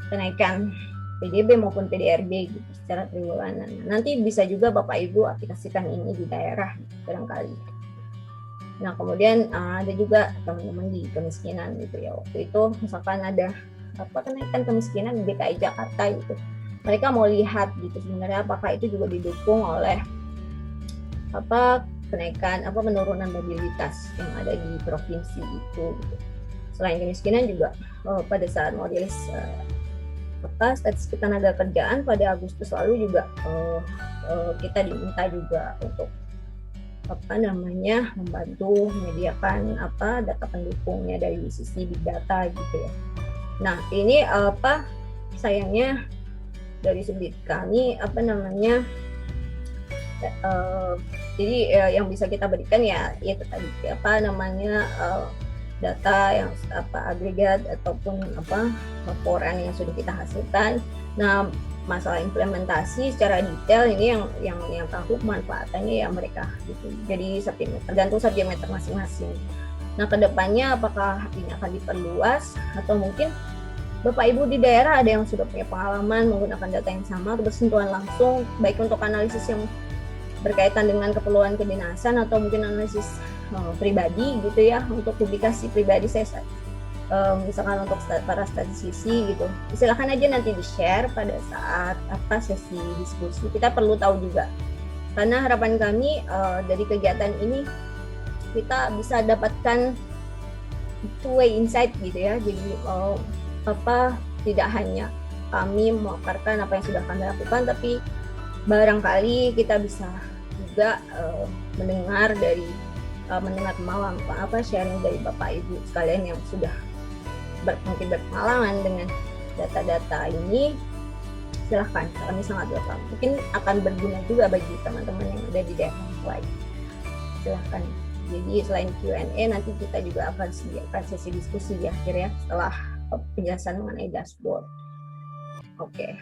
kenaikan PDB maupun PDRB gitu secara triwulanan. Nanti bisa juga Bapak Ibu aplikasikan ini di daerah barangkali. Nah, kemudian ada juga teman-teman di kemiskinan gitu ya. Waktu itu misalkan ada kenaikan kemiskinan di DKI Jakarta gitu. Mereka mau lihat gitu sebenarnya apakah itu juga didukung oleh kenaikan penurunan mobilitas yang ada di provinsi itu gitu. Selain kemiskinan juga pada saat mau rilis statistik tenaga kerjaan pada Agustus lalu juga kita diminta juga untuk membantu menyediakan data pendukungnya dari sisi big data gitu ya. Nah, ini sayangnya dari sudut kami jadi yang bisa kita berikan ya itu tadi data yang agregat ataupun laporan yang sudah kita hasilkan. Nah, masalah implementasi secara detail ini yang tahu manfaatannya ya mereka gitu. Jadi tergantung subjek matter masing-masing. Nah, kedepannya apakah ini akan diperluas atau mungkin Bapak Ibu di daerah ada yang sudah punya pengalaman menggunakan data yang sama, bersentuhan langsung baik untuk analisis yang berkaitan dengan keperluan kedinasan atau mungkin analisis pribadi gitu ya, untuk publikasi pribadi saya misalkan untuk para statistisi gitu, silakan aja nanti di share pada saat sesi diskusi. Kita perlu tahu juga karena harapan kami dari kegiatan ini kita bisa dapatkan two-way insight gitu ya, jadi tidak hanya kami memaparkan apa yang sudah kami lakukan, tapi barangkali kita bisa juga mendengar kemauan sharing dari Bapak Ibu sekalian yang sudah mungkin berpengalaman dengan data-data ini. Silahkan, kami sangat welcome. Mungkin akan berguna juga bagi teman-teman yang ada di daerah lain. Silahkan. Jadi selain Q&A nanti kita juga akan sediakan sesi diskusi di akhir ya, setelah penjelasan mengenai dashboard. Oke.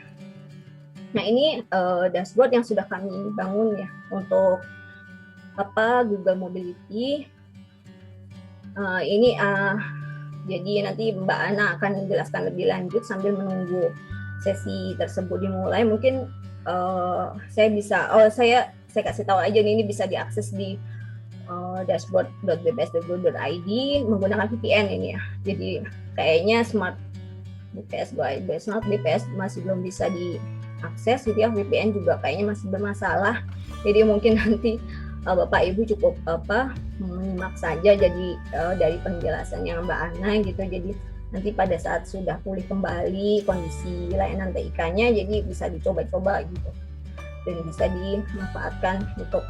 Nah, ini dashboard yang sudah kami bangun ya untuk Google Mobility. Jadi nanti Mbak Ana akan menjelaskan lebih lanjut sambil menunggu sesi tersebut dimulai. Mungkin saya kasih tahu aja nih, ini bisa diakses di dashboard.bps.go.id menggunakan VPN ini ya. Jadi kayaknya Smart BPS Smart BPS masih belum bisa diakses gitu ya, VPN juga kayaknya masih bermasalah. Jadi mungkin nanti Bapak Ibu cukup menyimak saja jadi dari penjelasannya Mbak Ana gitu. Jadi nanti pada saat sudah pulih kembali kondisi layanan TIK-nya, jadi bisa dicoba-coba gitu dan bisa dimanfaatkan untuk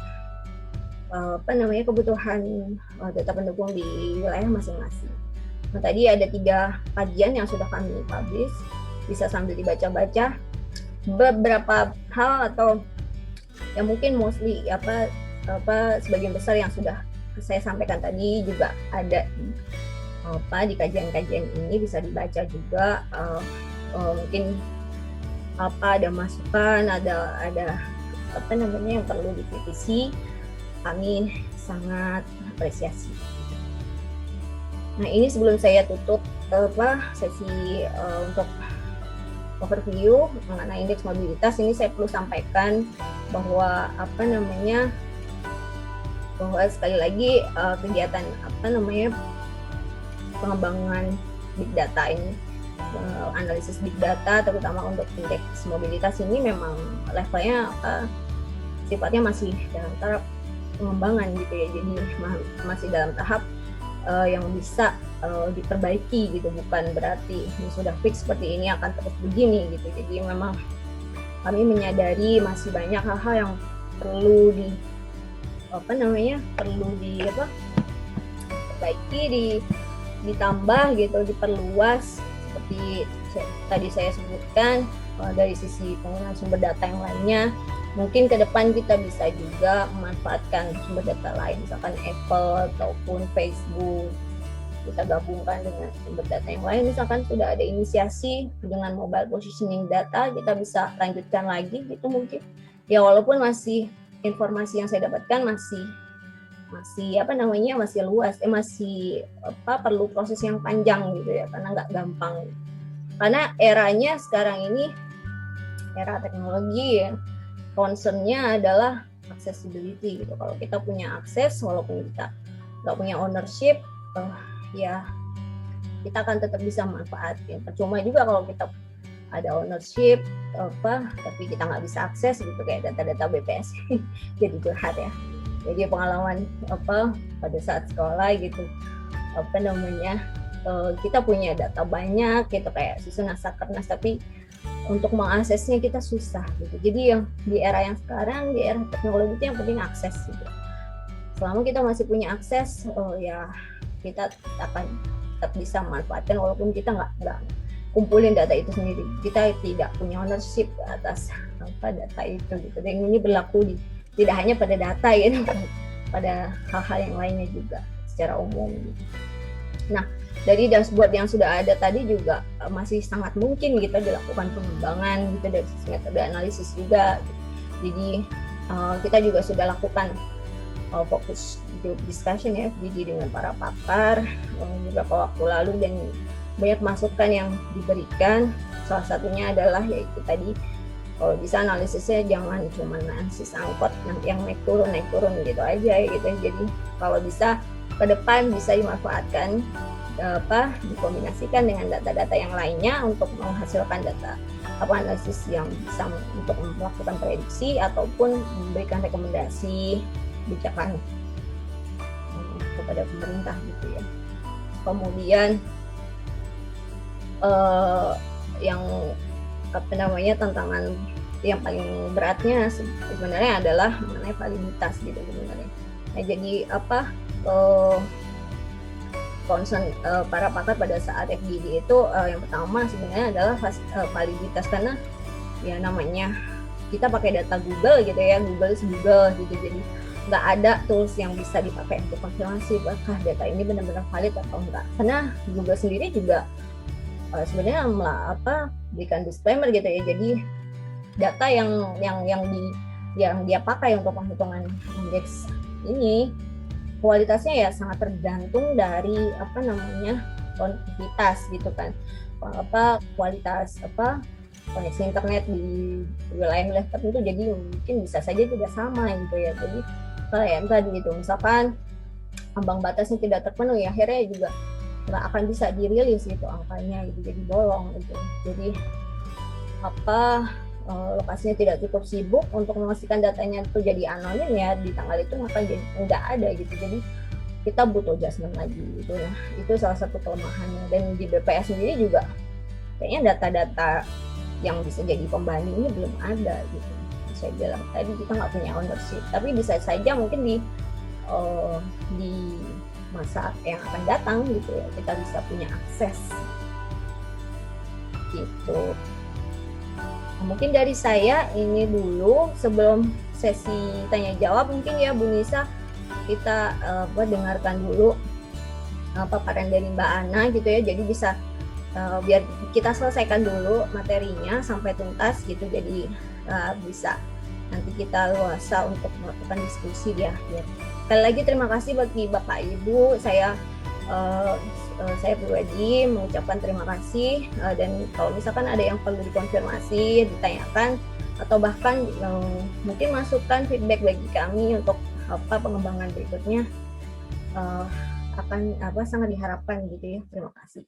kebutuhan data pendukung di wilayah masing-masing. Nah, tadi ada 3 kajian yang sudah kami publish, bisa sambil dibaca-baca. Beberapa hal atau yang mungkin mostly sebagian besar yang sudah saya sampaikan tadi juga ada di kajian-kajian ini, bisa dibaca juga. Mungkin ada masukan, ada yang perlu dikritisi, kami sangat apresiasi. Nah, ini sebelum saya tutup sesi untuk overview mengenai indeks mobilitas, ini saya perlu sampaikan bahwa bahwa sekali lagi kegiatan pengembangan big data ini, analisis big data terutama untuk indeks mobilitas ini memang levelnya sifatnya masih dalam tahap pengembangan gitu ya, jadi masih dalam tahap yang bisa diperbaiki gitu, bukan berarti ini sudah fix seperti ini akan terus begini gitu. Jadi memang kami menyadari masih banyak hal-hal yang perlu diperbaiki, ditambah gitu, diperluas seperti tadi saya sebutkan. Dari sisi penggunaan sumber data yang lainnya, mungkin ke depan kita bisa juga memanfaatkan sumber data lain, misalkan Apple ataupun Facebook, kita gabungkan dengan sumber data yang lain. Misalkan sudah ada inisiasi dengan mobile positioning data, kita bisa lanjutkan lagi gitu mungkin. Ya walaupun masih informasi yang saya dapatkan masih luas, masih perlu proses yang panjang gitu ya, karena nggak gampang. Karena eranya sekarang ini era teknologi ya, concernnya adalah accessibility gitu. Kalau kita punya akses, walaupun kita nggak punya ownership, ya kita akan tetap bisa manfaatin. Percuma juga kalau kita ada ownership tapi kita nggak bisa akses gitu, kayak data-data BPS. Jadi curhat ya. Jadi pengalaman pada saat sekolah gitu, kita punya data banyak gitu, kayak susunan sakernas, tapi untuk mengaksesnya kita susah gitu. Jadi yang di era yang sekarang, di era teknologi itu yang penting akses gitu. Selama kita masih punya akses, ya kita akan tetap bisa manfaatkan walaupun kita nggak kumpulin data itu sendiri. Kita tidak punya ownership atas data itu gitu. Dan ini berlaku tidak hanya pada data gitu, pada hal-hal yang lainnya juga secara umum gitu. Nah, dari dashboard yang sudah ada tadi juga masih sangat mungkin kita dilakukan pengembangan gitu dari sisi metode analisis juga. Jadi kita juga sudah lakukan fokus group discussion ya, FGD dengan para pakar beberapa waktu lalu, dan banyak masukan yang diberikan. Salah satunya adalah yaitu tadi, kalau bisa analisisnya jangan cuma analisis angkot yang naik turun gitu aja gitu. Jadi kalau bisa ke depan bisa dimanfaatkan dikombinasikan dengan data-data yang lainnya untuk menghasilkan data analisis yang bisa untuk melakukan prediksi ataupun memberikan rekomendasi kebijakan kepada pemerintah gitu ya. Kemudian yang tantangan yang paling beratnya sebenarnya adalah mengenai validitas gitu sebenarnya. Nah, jadi concern para pakar pada saat FGD itu yang pertama sebenarnya adalah validitas, karena ya namanya kita pakai data Google gitu ya, Google gitu, jadi nggak ada tools yang bisa dipakai untuk konfirmasi apakah data ini benar-benar valid atau enggak. Karena Google sendiri juga sebenarnya berikan disclaimer gitu ya, jadi data yang dia pakai untuk penghitungan indeks ini kualitasnya ya sangat tergantung dari konektivitas gitu kan, kualitas koneksi internet di wilayah-wilayah tertentu, jadi mungkin bisa saja tidak sama gitu ya. Jadi yang tadi gitu, misalkan ambang batasnya tidak terpenuhi, akhirnya juga nggak akan bisa dirilis gitu angkanya gitu, jadi bolong gitu. Jadi lokasinya tidak cukup sibuk untuk memastikan datanya itu jadi anonim ya di tanggal itu, maka jadi nggak ada gitu. Jadi kita butuh adjustment lagi gitu. Nah, itu salah satu kelemahannya. Dan di BPS sendiri juga kayaknya data-data yang bisa jadi pembandingnya belum ada gitu. Saya bilang tadi kita nggak punya ownership, tapi bisa saja mungkin di masa yang akan datang gitu ya kita bisa punya akses gitu. Nah, mungkin dari saya ini dulu sebelum sesi tanya jawab, mungkin ya Bu Nisa kita dengarkan dulu paparan dari Mbak Ana gitu ya, jadi bisa biar kita selesaikan dulu materinya sampai tuntas gitu, jadi bisa nanti kita luasa untuk melakukan diskusi di akhir. Sekali lagi terima kasih bagi Bapak Ibu, saya pribadi mengucapkan terima kasih, dan kalau misalkan ada yang perlu dikonfirmasi, ditanyakan, atau bahkan mungkin masukan feedback bagi kami untuk pengembangan berikutnya, akan sangat diharapkan gitu ya. Terima kasih.